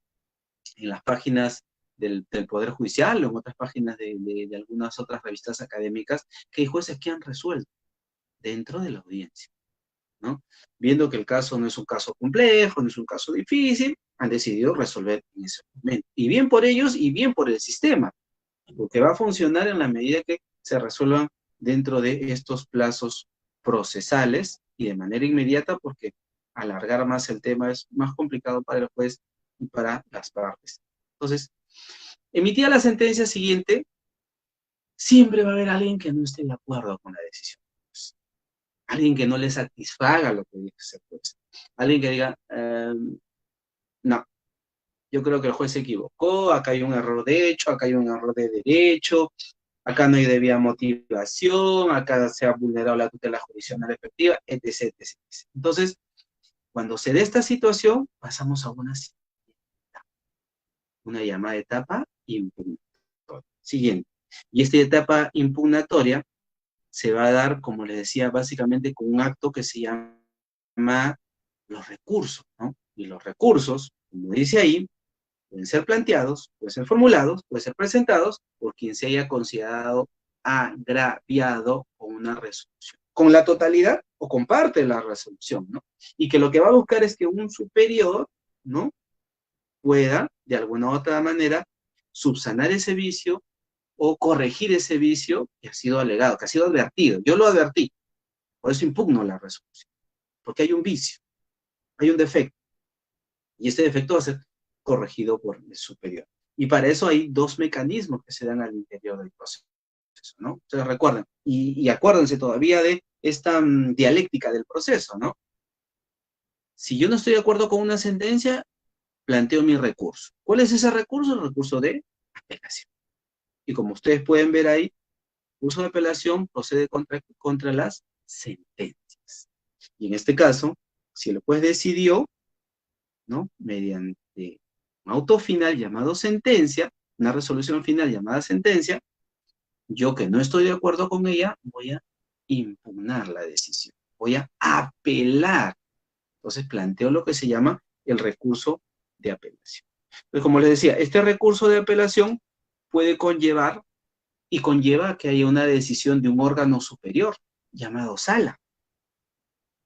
en las páginas del Poder Judicial o en otras páginas de algunas otras revistas académicas, que hay jueces que han resuelto dentro de la audiencia, ¿no? Viendo que el caso no es un caso complejo, no es un caso difícil, han decidido resolver en ese momento. Y bien por ellos y bien por el sistema, porque va a funcionar en la medida que se resuelvan dentro de estos plazos procesales y de manera inmediata, porque alargar más el tema es más complicado para el juez y para las partes. Entonces, emitida la sentencia siguiente, siempre va a haber alguien que no esté de acuerdo con la decisión. Alguien que no le satisfaga lo que dice ese juez. Alguien que diga, no, yo creo que el juez se equivocó, acá hay un error de hecho, acá hay un error de derecho, acá no hay debida motivación, acá se ha vulnerado la tutela jurisdiccional efectiva, etc, etc. Entonces, cuando se dé esta situación, pasamos a una llamada etapa impugnatoria. Siguiente. Y esta etapa impugnatoria se va a dar, como les decía, básicamente con un acto que se llama los recursos, ¿no? Y los recursos, como dice ahí, pueden ser planteados, pueden ser formulados, pueden ser presentados por quien se haya considerado agraviado con una resolución, con la totalidad o con parte de la resolución, ¿no? Y que lo que va a buscar es que un superior, ¿no?, pueda, de alguna u otra manera, subsanar ese vicio o corregir ese vicio que ha sido alegado, que ha sido advertido. Yo lo advertí, por eso impugno la resolución, porque hay un vicio, hay un defecto, y este defecto va a ser corregido por el superior. Y para eso hay dos mecanismos que se dan al interior del proceso, ¿no? Ustedes recuerdan, y acuérdense todavía de esta dialéctica del proceso, ¿no? Si yo no estoy de acuerdo con una sentencia, planteo mi recurso. ¿Cuál es ese recurso? El recurso de apelación. Y como ustedes pueden ver ahí, el recurso de apelación procede contra las sentencias. Y en este caso, si el juez decidió, ¿no?, mediante un auto final llamado sentencia, una resolución final llamada sentencia, yo que no estoy de acuerdo con ella, voy a impugnar la decisión, voy a apelar. Entonces planteo lo que se llama el recurso de apelación. Entonces, como les decía, este recurso de apelación puede conllevar y conlleva que haya una decisión de un órgano superior llamado sala.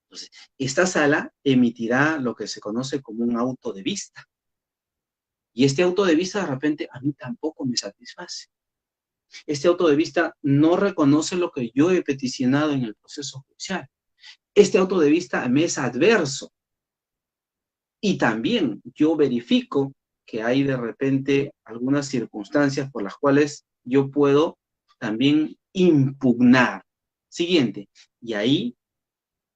Entonces, esta sala emitirá lo que se conoce como un auto de vista. Y este auto de vista, de repente, a mí tampoco me satisface. Este auto de vista no reconoce lo que yo he peticionado en el proceso judicial. Este auto de vista me es adverso. Y también yo verifico que hay de repente algunas circunstancias por las cuales yo puedo también impugnar. Siguiente. Y ahí,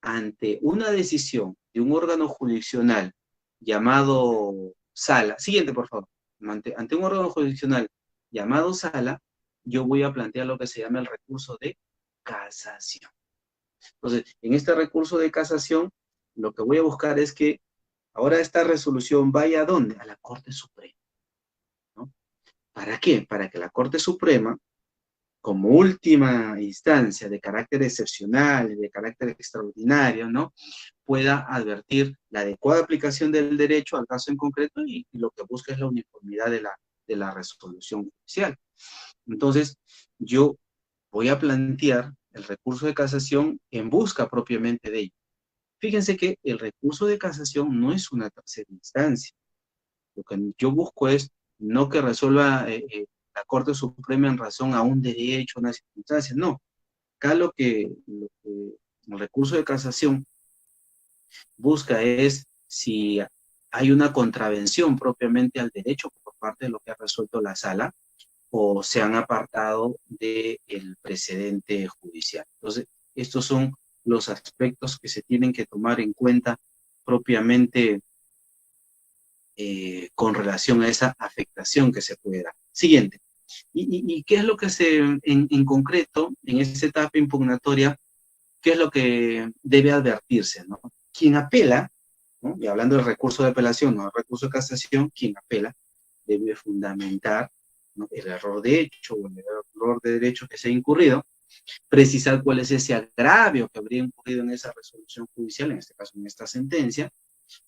ante una decisión de un órgano jurisdiccional llamado sala, siguiente por favor, ante un órgano jurisdiccional llamado sala, yo voy a plantear lo que se llama el recurso de casación. Entonces, en este recurso de casación, lo que voy a buscar es que ahora esta resolución vaya ¿a dónde? A la Corte Suprema, ¿no? ¿Para qué? Para que la Corte Suprema, como última instancia de carácter excepcional y de carácter extraordinario, ¿no?, pueda advertir la adecuada aplicación del derecho al caso en concreto y lo que busca es la uniformidad de la resolución judicial. Entonces, yo voy a plantear el recurso de casación en busca propiamente de ello. Fíjense que el recurso de casación no es una tercera instancia. Lo que yo busco es no que resuelva la Corte Suprema en razón a un derecho, a una circunstancia, no. Acá lo que el recurso de casación busca es si hay una contravención propiamente al derecho por parte de lo que ha resuelto la sala o se han apartado del precedente judicial. Entonces, estos son los aspectos que se tienen que tomar en cuenta propiamente con relación a esa afectación que se puede dar. Siguiente. ¿Y qué es lo que en concreto, en esta etapa impugnatoria, qué es lo que debe advertirse, ¿no? Quien apela, ¿no?, y hablando del recurso de apelación, no del recurso de casación, quien apela debe fundamentar, ¿no?, el error de hecho o el error de derecho que se ha incurrido, precisar cuál es ese agravio que habría incurrido en esa resolución judicial, en este caso en esta sentencia,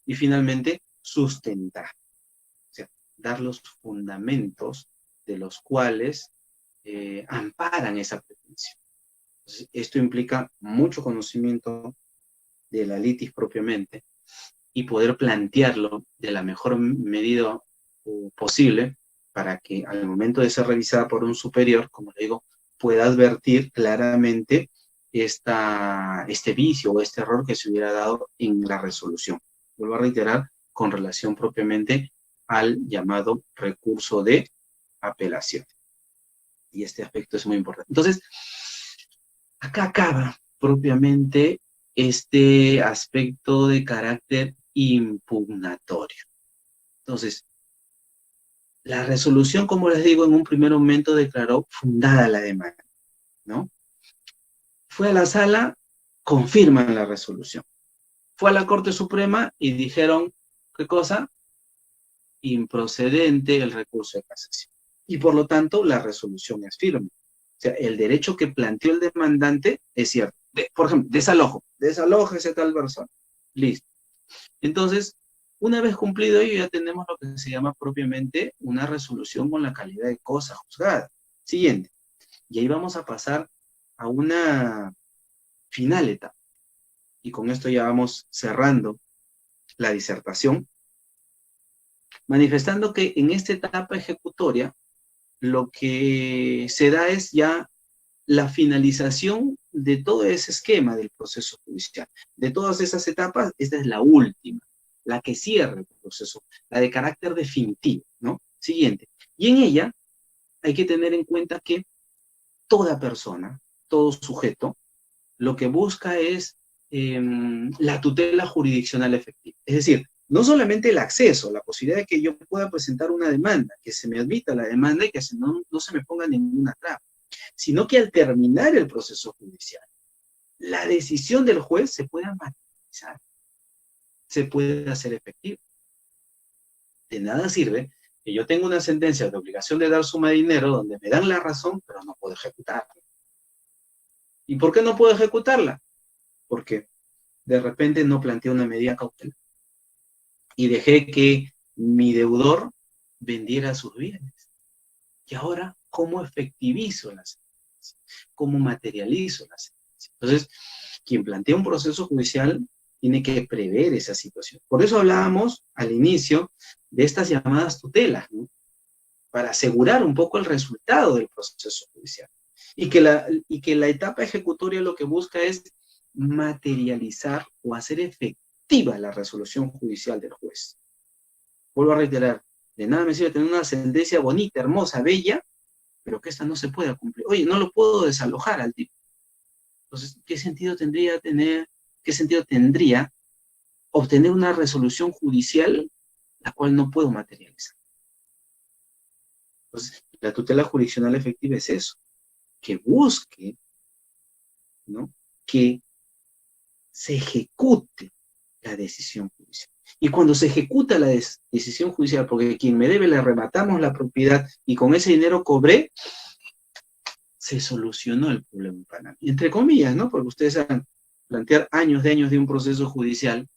y finalmente sustentar, o sea, dar los fundamentos de los cuales amparan esa pretensión. Entonces, esto implica mucho conocimiento de la litis propiamente y poder plantearlo de la mejor medida posible para que al momento de ser revisada por un superior, como le digo, pueda advertir claramente este vicio o este error que se hubiera dado en la resolución. Vuelvo a reiterar, con relación propiamente al llamado recurso de apelación. Y este aspecto es muy importante. Entonces, acá acaba propiamente este aspecto de carácter impugnatorio. Entonces, la resolución, como les digo, en un primer momento declaró fundada la demanda, ¿no? Fue a la sala, confirman la resolución. Fue a la Corte Suprema y dijeron, ¿qué cosa? Improcedente el recurso de casación. Y por lo tanto, la resolución es firme. O sea, el derecho que planteó el demandante es cierto. Por ejemplo, desalójese tal persona. Listo. Entonces, una vez cumplido ello, ya tenemos lo que se llama propiamente una resolución con la calidad de cosa juzgada. Siguiente. Y ahí vamos a pasar a una final etapa. Y con esto ya vamos cerrando la disertación, manifestando que en esta etapa ejecutoria lo que se da es ya la finalización de todo ese esquema del proceso judicial. De todas esas etapas, esta es la última, la que cierra el proceso, la de carácter definitivo, ¿no? Siguiente. Y en ella hay que tener en cuenta que toda persona, todo sujeto, lo que busca es la tutela jurisdiccional efectiva. Es decir, no solamente el acceso, la posibilidad de que yo pueda presentar una demanda, que se me admita la demanda y que no se me ponga ninguna traba, sino que al terminar el proceso judicial, la decisión del juez se pueda materializar, se puede hacer efectiva. De nada sirve que yo tenga una sentencia de obligación de dar suma de dinero donde me dan la razón, pero no puedo ejecutarla. ¿Y por qué no puedo ejecutarla? Porque de repente no planteé una medida cautelar y dejé que mi deudor vendiera sus bienes. Y ahora, ¿cómo efectivizo la sentencia? ¿Cómo materializo la sentencia? Entonces, quien plantea un proceso judicial tiene que prever esa situación. Por eso hablábamos al inicio de estas llamadas tutelas, ¿no? Para asegurar un poco el resultado del proceso judicial. Y que la etapa ejecutoria lo que busca es materializar o hacer efectiva la resolución judicial del juez. Vuelvo a reiterar, de nada me sirve tener una sentencia bonita, hermosa, bella, pero que esta no se pueda cumplir. Oye, no lo puedo desalojar al tipo. Entonces, ¿qué sentido tendría obtener una resolución judicial la cual no puedo materializar? Entonces, la tutela jurisdiccional efectiva es eso, que busque, ¿no?, que se ejecute la decisión judicial. Y cuando se ejecuta la decisión judicial, porque quien me debe le arrebatamos la propiedad y con ese dinero cobré, se solucionó el problema para mí. Entre comillas, ¿no? Porque ustedes saben, plantear años de un proceso judicial,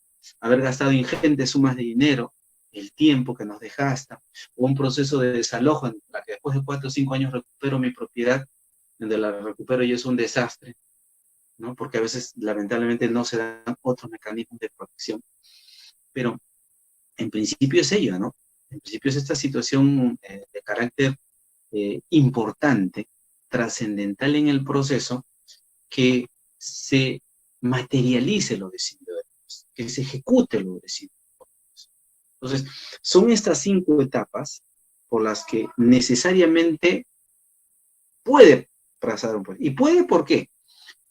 haber gastado ingentes sumas de dinero, el tiempo que nos desgasta, o un proceso de desalojo en la que después de 4 o 5 años recupero mi propiedad, donde la recupero y es un desastre, ¿no? Porque a veces, lamentablemente, no se dan otros mecanismos de protección. Pero, en principio es ello, ¿no? En principio es esta situación de carácter importante, trascendental en el proceso, que se materialice lo decidido, que se ejecute lo decidido. Entonces, son estas 5 etapas por las que necesariamente puede pasar un proceso. ¿Y puede por qué?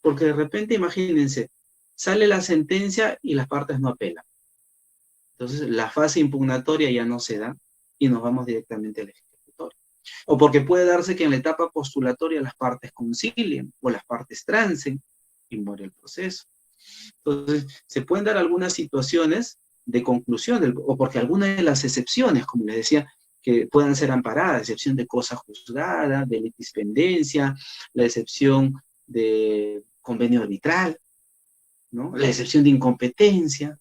Porque de repente, imagínense, sale la sentencia y las partes no apelan. Entonces, la fase impugnatoria ya no se da y nos vamos directamente al ejecutorio. O porque puede darse que en la etapa postulatoria las partes concilien o las partes transen y muere el proceso. Entonces, se pueden dar algunas situaciones de conclusión, o porque algunas de las excepciones, como les decía, que puedan ser amparadas, excepción de cosa juzgada, de litispendencia, la excepción de convenio arbitral, ¿no?, la excepción de incompetencia.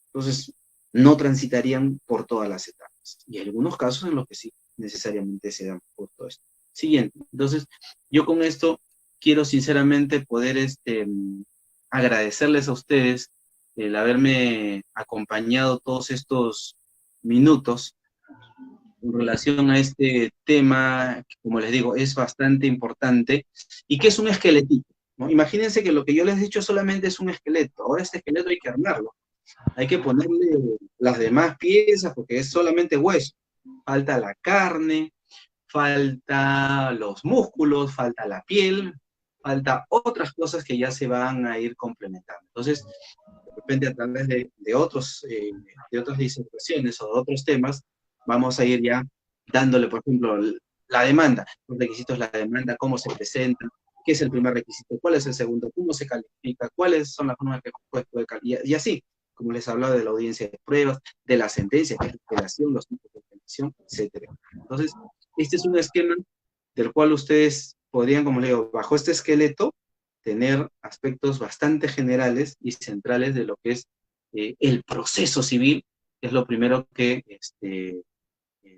Entonces, no transitarían por todas las etapas. Y hay algunos casos en los que sí, necesariamente se dan por todo esto. Siguiente. Entonces, yo con esto quiero sinceramente poder agradecerles a ustedes el haberme acompañado todos estos minutos en relación a este tema, que, como les digo, es bastante importante y que es un esqueletito, ¿no? Imagínense que lo que yo les he dicho solamente es un esqueleto. Ahora este esqueleto hay que armarlo, hay que ponerle las demás piezas porque es solamente hueso. Falta la carne, falta los músculos, falta la piel, falta otras cosas que ya se van a ir complementando. Entonces, de repente a través de otras disertaciones o de otros temas, vamos a ir ya dándole, por ejemplo, la demanda, los requisitos de la demanda, cómo se presenta, qué es el primer requisito, cuál es el segundo, cómo se califica, cuáles son las formas que puede calificar, y así, como les hablaba de la audiencia de pruebas, de la sentencia, que es la apelación, los tipos de apelación, etcétera. Entonces, este es un esquema del cual ustedes podrían, como le digo, bajo este esqueleto, tener aspectos bastante generales y centrales de lo que es el proceso civil, que es lo primero que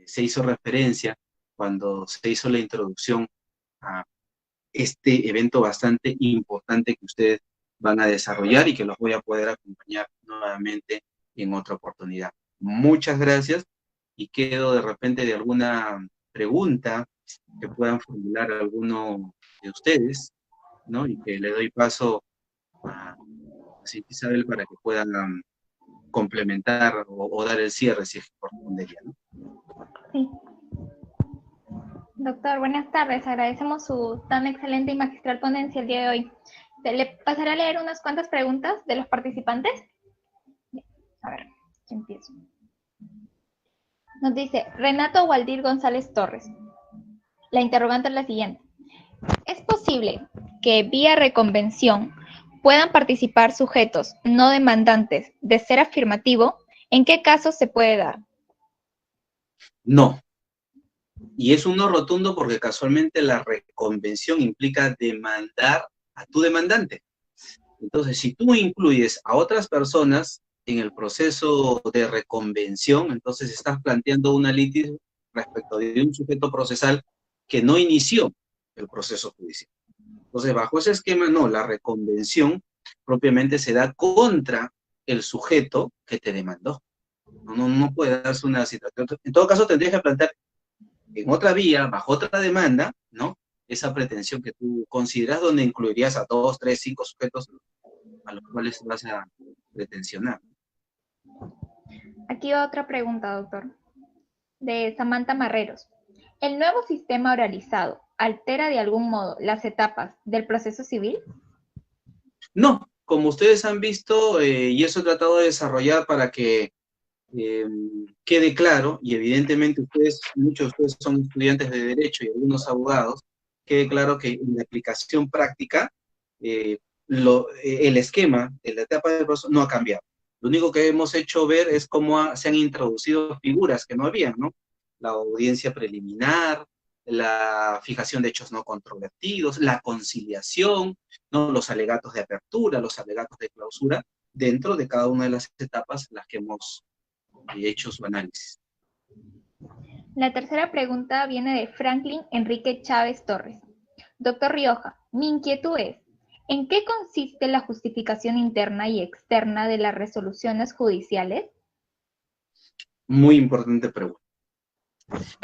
se hizo referencia cuando se hizo la introducción a este evento bastante importante que ustedes van a desarrollar y que los voy a poder acompañar nuevamente en otra oportunidad. Muchas gracias y quedo de repente de alguna pregunta que puedan formular alguno de ustedes, ¿no? Y que le doy paso a Isabel para que puedan complementar o dar el cierre si es que correspondería, ¿no? Sí. Doctor, buenas tardes. Agradecemos su tan excelente y magistral ponencia el día de hoy. ¿Le pasaré a leer unas cuantas preguntas de los participantes? A ver, empiezo. Nos dice Renato Waldir González Torres. La interrogante es la siguiente. ¿Es posible que vía reconvención puedan participar sujetos no demandantes de ser afirmativo? ¿En qué casos se puede dar? No. Y es un no rotundo porque casualmente la reconvención implica demandar a tu demandante. Entonces, si tú incluyes a otras personas en el proceso de reconvención, entonces estás planteando una litis respecto de un sujeto procesal que no inició el proceso judicial. Entonces, bajo ese esquema, no, la reconvención propiamente se da contra el sujeto que te demandó. No puede darse una situación. En todo caso, tendrías que plantear en otra vía, bajo otra demanda, ¿no? Esa pretensión que tú consideras donde incluirías a 2, 3, 5 sujetos a los cuales vas a pretensionar. Aquí va otra pregunta, doctor, de Samantha Marreros. ¿El nuevo sistema oralizado altera de algún modo las etapas del proceso civil? No, como ustedes han visto, y eso he tratado de desarrollar para que quede claro, y evidentemente muchos de ustedes son estudiantes de Derecho y algunos abogados, quede claro que en la aplicación práctica, el esquema de la etapa del proceso no ha cambiado. Lo único que hemos hecho ver es cómo se han introducido figuras que no habían, ¿no? La audiencia preliminar, la fijación de hechos no controvertidos, la conciliación, ¿no? Los alegatos de apertura, los alegatos de clausura, dentro de cada una de las etapas en las que hemos hecho su análisis. La tercera pregunta viene de Franklin Enrique Chávez Torres. Doctor Rioja, mi inquietud es, ¿en qué consiste la justificación interna y externa de las resoluciones judiciales? Muy importante pregunta.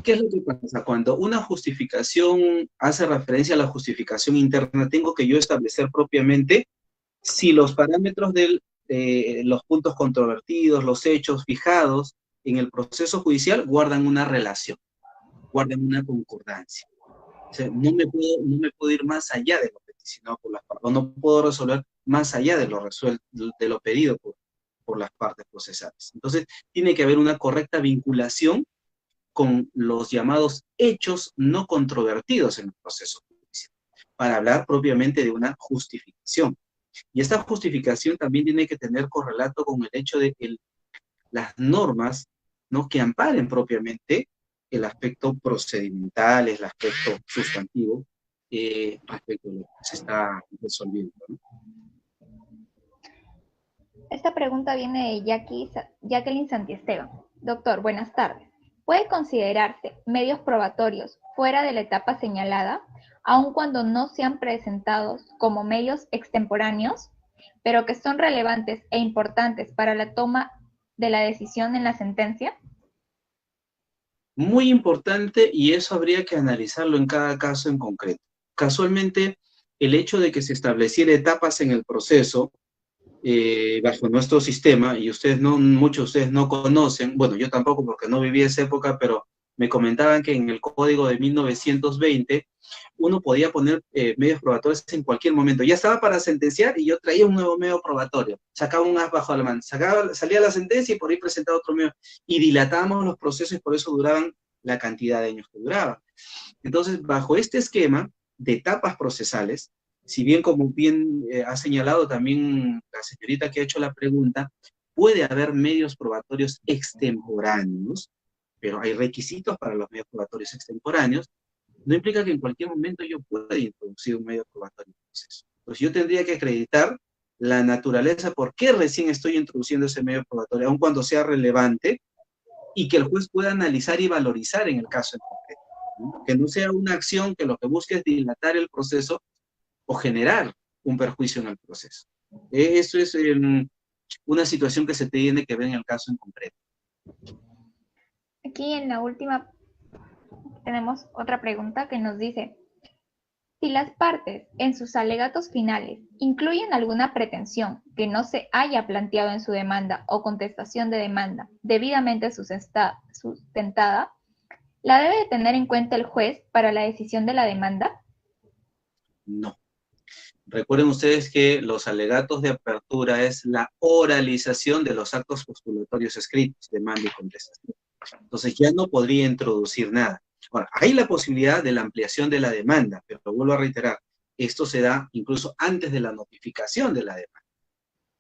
¿Qué es lo que pasa? Cuando una justificación hace referencia a la justificación interna, tengo que yo establecer propiamente si los parámetros de los puntos controvertidos, los hechos fijados en el proceso judicial guardan una relación, guardan una concordancia. O sea, no me puedo ir más allá de lo peticionado por las partes, o no puedo resolver más allá de lo pedido por las partes procesales. Entonces, tiene que haber una correcta vinculación con los llamados hechos no controvertidos en el proceso judicial, para hablar propiamente de una justificación. Y esta justificación también tiene que tener correlato con el hecho de que las normas, ¿no?, que amparen propiamente el aspecto procedimental, el aspecto sustantivo, respecto a lo que se está resolviendo, ¿no? Esta pregunta viene de Jacqueline Santiesteban. Doctor, buenas tardes. ¿Puede considerarse medios probatorios fuera de la etapa señalada, aun cuando no sean presentados como medios extemporáneos? pero que son relevantes e importantes para la toma de la decisión en la sentencia? Muy importante, y eso habría que analizarlo en cada caso en concreto. Casualmente, el hecho de que se estableciera etapas en el proceso bajo nuestro sistema, y ustedes no, muchos de ustedes no conocen, bueno, yo tampoco porque no viví esa época, pero me comentaban que en el código de 1920 uno podía poner medios probatorios en cualquier momento. Ya estaba para sentenciar y yo traía un nuevo medio probatorio, sacaba un as bajo la mano, salía la sentencia y por ahí presentaba otro medio, y dilatábamos los procesos y por eso duraban la cantidad de años que duraban. Entonces, bajo este esquema de etapas procesales, si bien como bien ha señalado también la señorita que ha hecho la pregunta, puede haber medios probatorios extemporáneos, pero hay requisitos para los medios probatorios extemporáneos, no implica que en cualquier momento yo pueda introducir un medio probatorio en el proceso. Entonces yo tendría que acreditar la naturaleza, por qué recién estoy introduciendo ese medio probatorio, aun cuando sea relevante, y que el juez pueda analizar y valorizar en el caso en concreto, ¿no? Que no sea una acción que lo que busque es dilatar el proceso o generar un perjuicio en el proceso. Eso es una situación que se tiene que ver en el caso en concreto. Aquí en la última tenemos otra pregunta que nos dice, si las partes en sus alegatos finales incluyen alguna pretensión que no se haya planteado en su demanda o contestación de demanda debidamente sustentada, ¿la debe tener en cuenta el juez para la decisión de la demanda? No. Recuerden ustedes que los alegatos de apertura es la oralización de los actos postulatorios escritos, demanda y contestación. Entonces ya no podría introducir nada. Ahora, hay la posibilidad de la ampliación de la demanda, pero vuelvo a reiterar, esto se da incluso antes de la notificación de la demanda.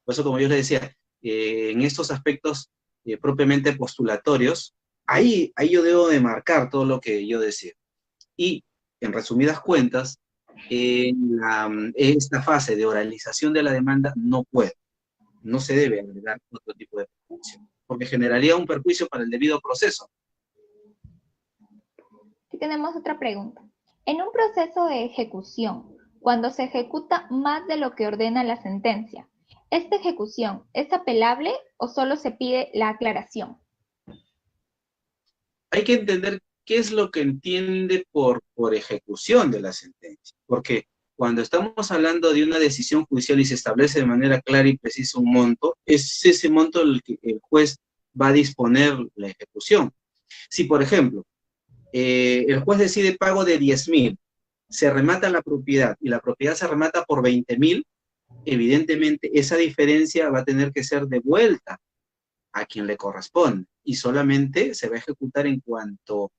Por eso, como yo les decía, en estos aspectos propiamente postulatorios, ahí yo debo de marcar todo lo que yo decía. Y, en resumidas cuentas, en esta fase de oralización de la demanda no se debe agregar otro tipo de perjuicio, porque generaría un perjuicio para el debido proceso. Aquí tenemos otra pregunta. En un proceso de ejecución, cuando se ejecuta más de lo que ordena la sentencia, ¿esta ejecución es apelable o solo se pide la aclaración? Hay que entender qué es lo que entiende por ejecución de la sentencia, porque cuando estamos hablando de una decisión judicial y se establece de manera clara y precisa un monto, es ese monto el que el juez va a disponer la ejecución. Si, por ejemplo, el juez decide pago de 10.000, se remata la propiedad y la propiedad se remata por 20.000, evidentemente esa diferencia va a tener que ser devuelta a quien le corresponde y solamente se va a ejecutar en cuanto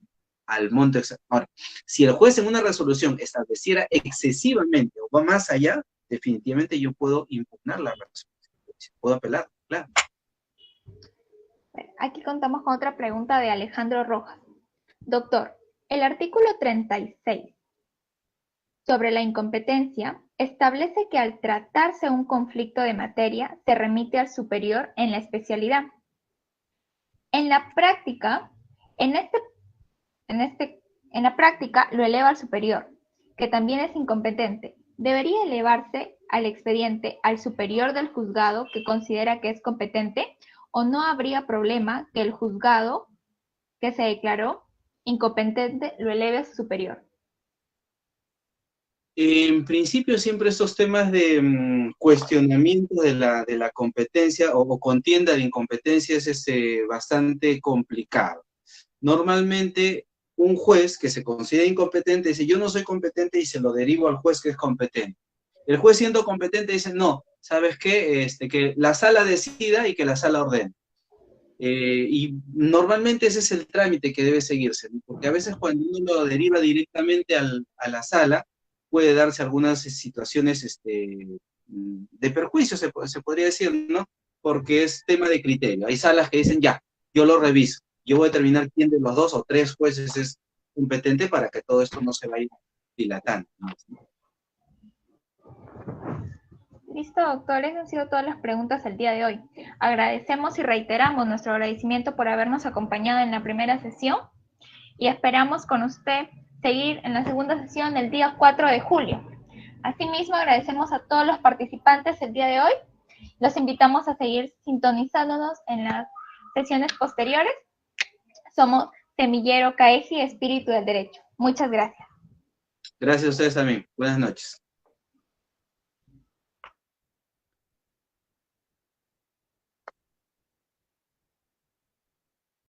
al monto exacto. Ahora, si el juez en una resolución estableciera excesivamente o va más allá, definitivamente yo puedo impugnar la resolución, puedo apelar, claro. Aquí contamos con otra pregunta de Alejandro Rojas. Doctor, el artículo 36 sobre la incompetencia establece que al tratarse un conflicto de materia se remite al superior en la especialidad. En la práctica, en la práctica lo eleva al superior, que también es incompetente. ¿Debería elevarse al expediente al superior del juzgado que considera que es competente o no habría problema que el juzgado que se declaró incompetente lo eleve a su superior? En principio siempre estos temas de cuestionamiento de la competencia o contienda de incompetencia es bastante complicado. Normalmente un juez que se considera incompetente dice yo no soy competente y se lo derivo al juez que es competente. El juez siendo competente dice no, ¿sabes qué? Que la sala decida y que la sala ordene. Y normalmente ese es el trámite que debe seguirse, ¿no? Porque a veces cuando uno lo deriva directamente a la sala, puede darse algunas situaciones de perjuicio, se podría decir, ¿no? Porque es tema de criterio. Hay salas que dicen, ya, yo lo reviso, yo voy a determinar quién de los 2 o 3 jueces es competente para que todo esto no se vaya dilatando, ¿no? Listo, doctor, esas han sido todas las preguntas del día de hoy. Agradecemos y reiteramos nuestro agradecimiento por habernos acompañado en la primera sesión y esperamos con usted seguir en la segunda sesión el día 4 de julio. Asimismo, agradecemos a todos los participantes el día de hoy Los invitamos a seguir sintonizándonos en las sesiones posteriores. Somos Semillero CAEGI, Espíritu del Derecho. Muchas gracias. Gracias a ustedes también. Buenas noches.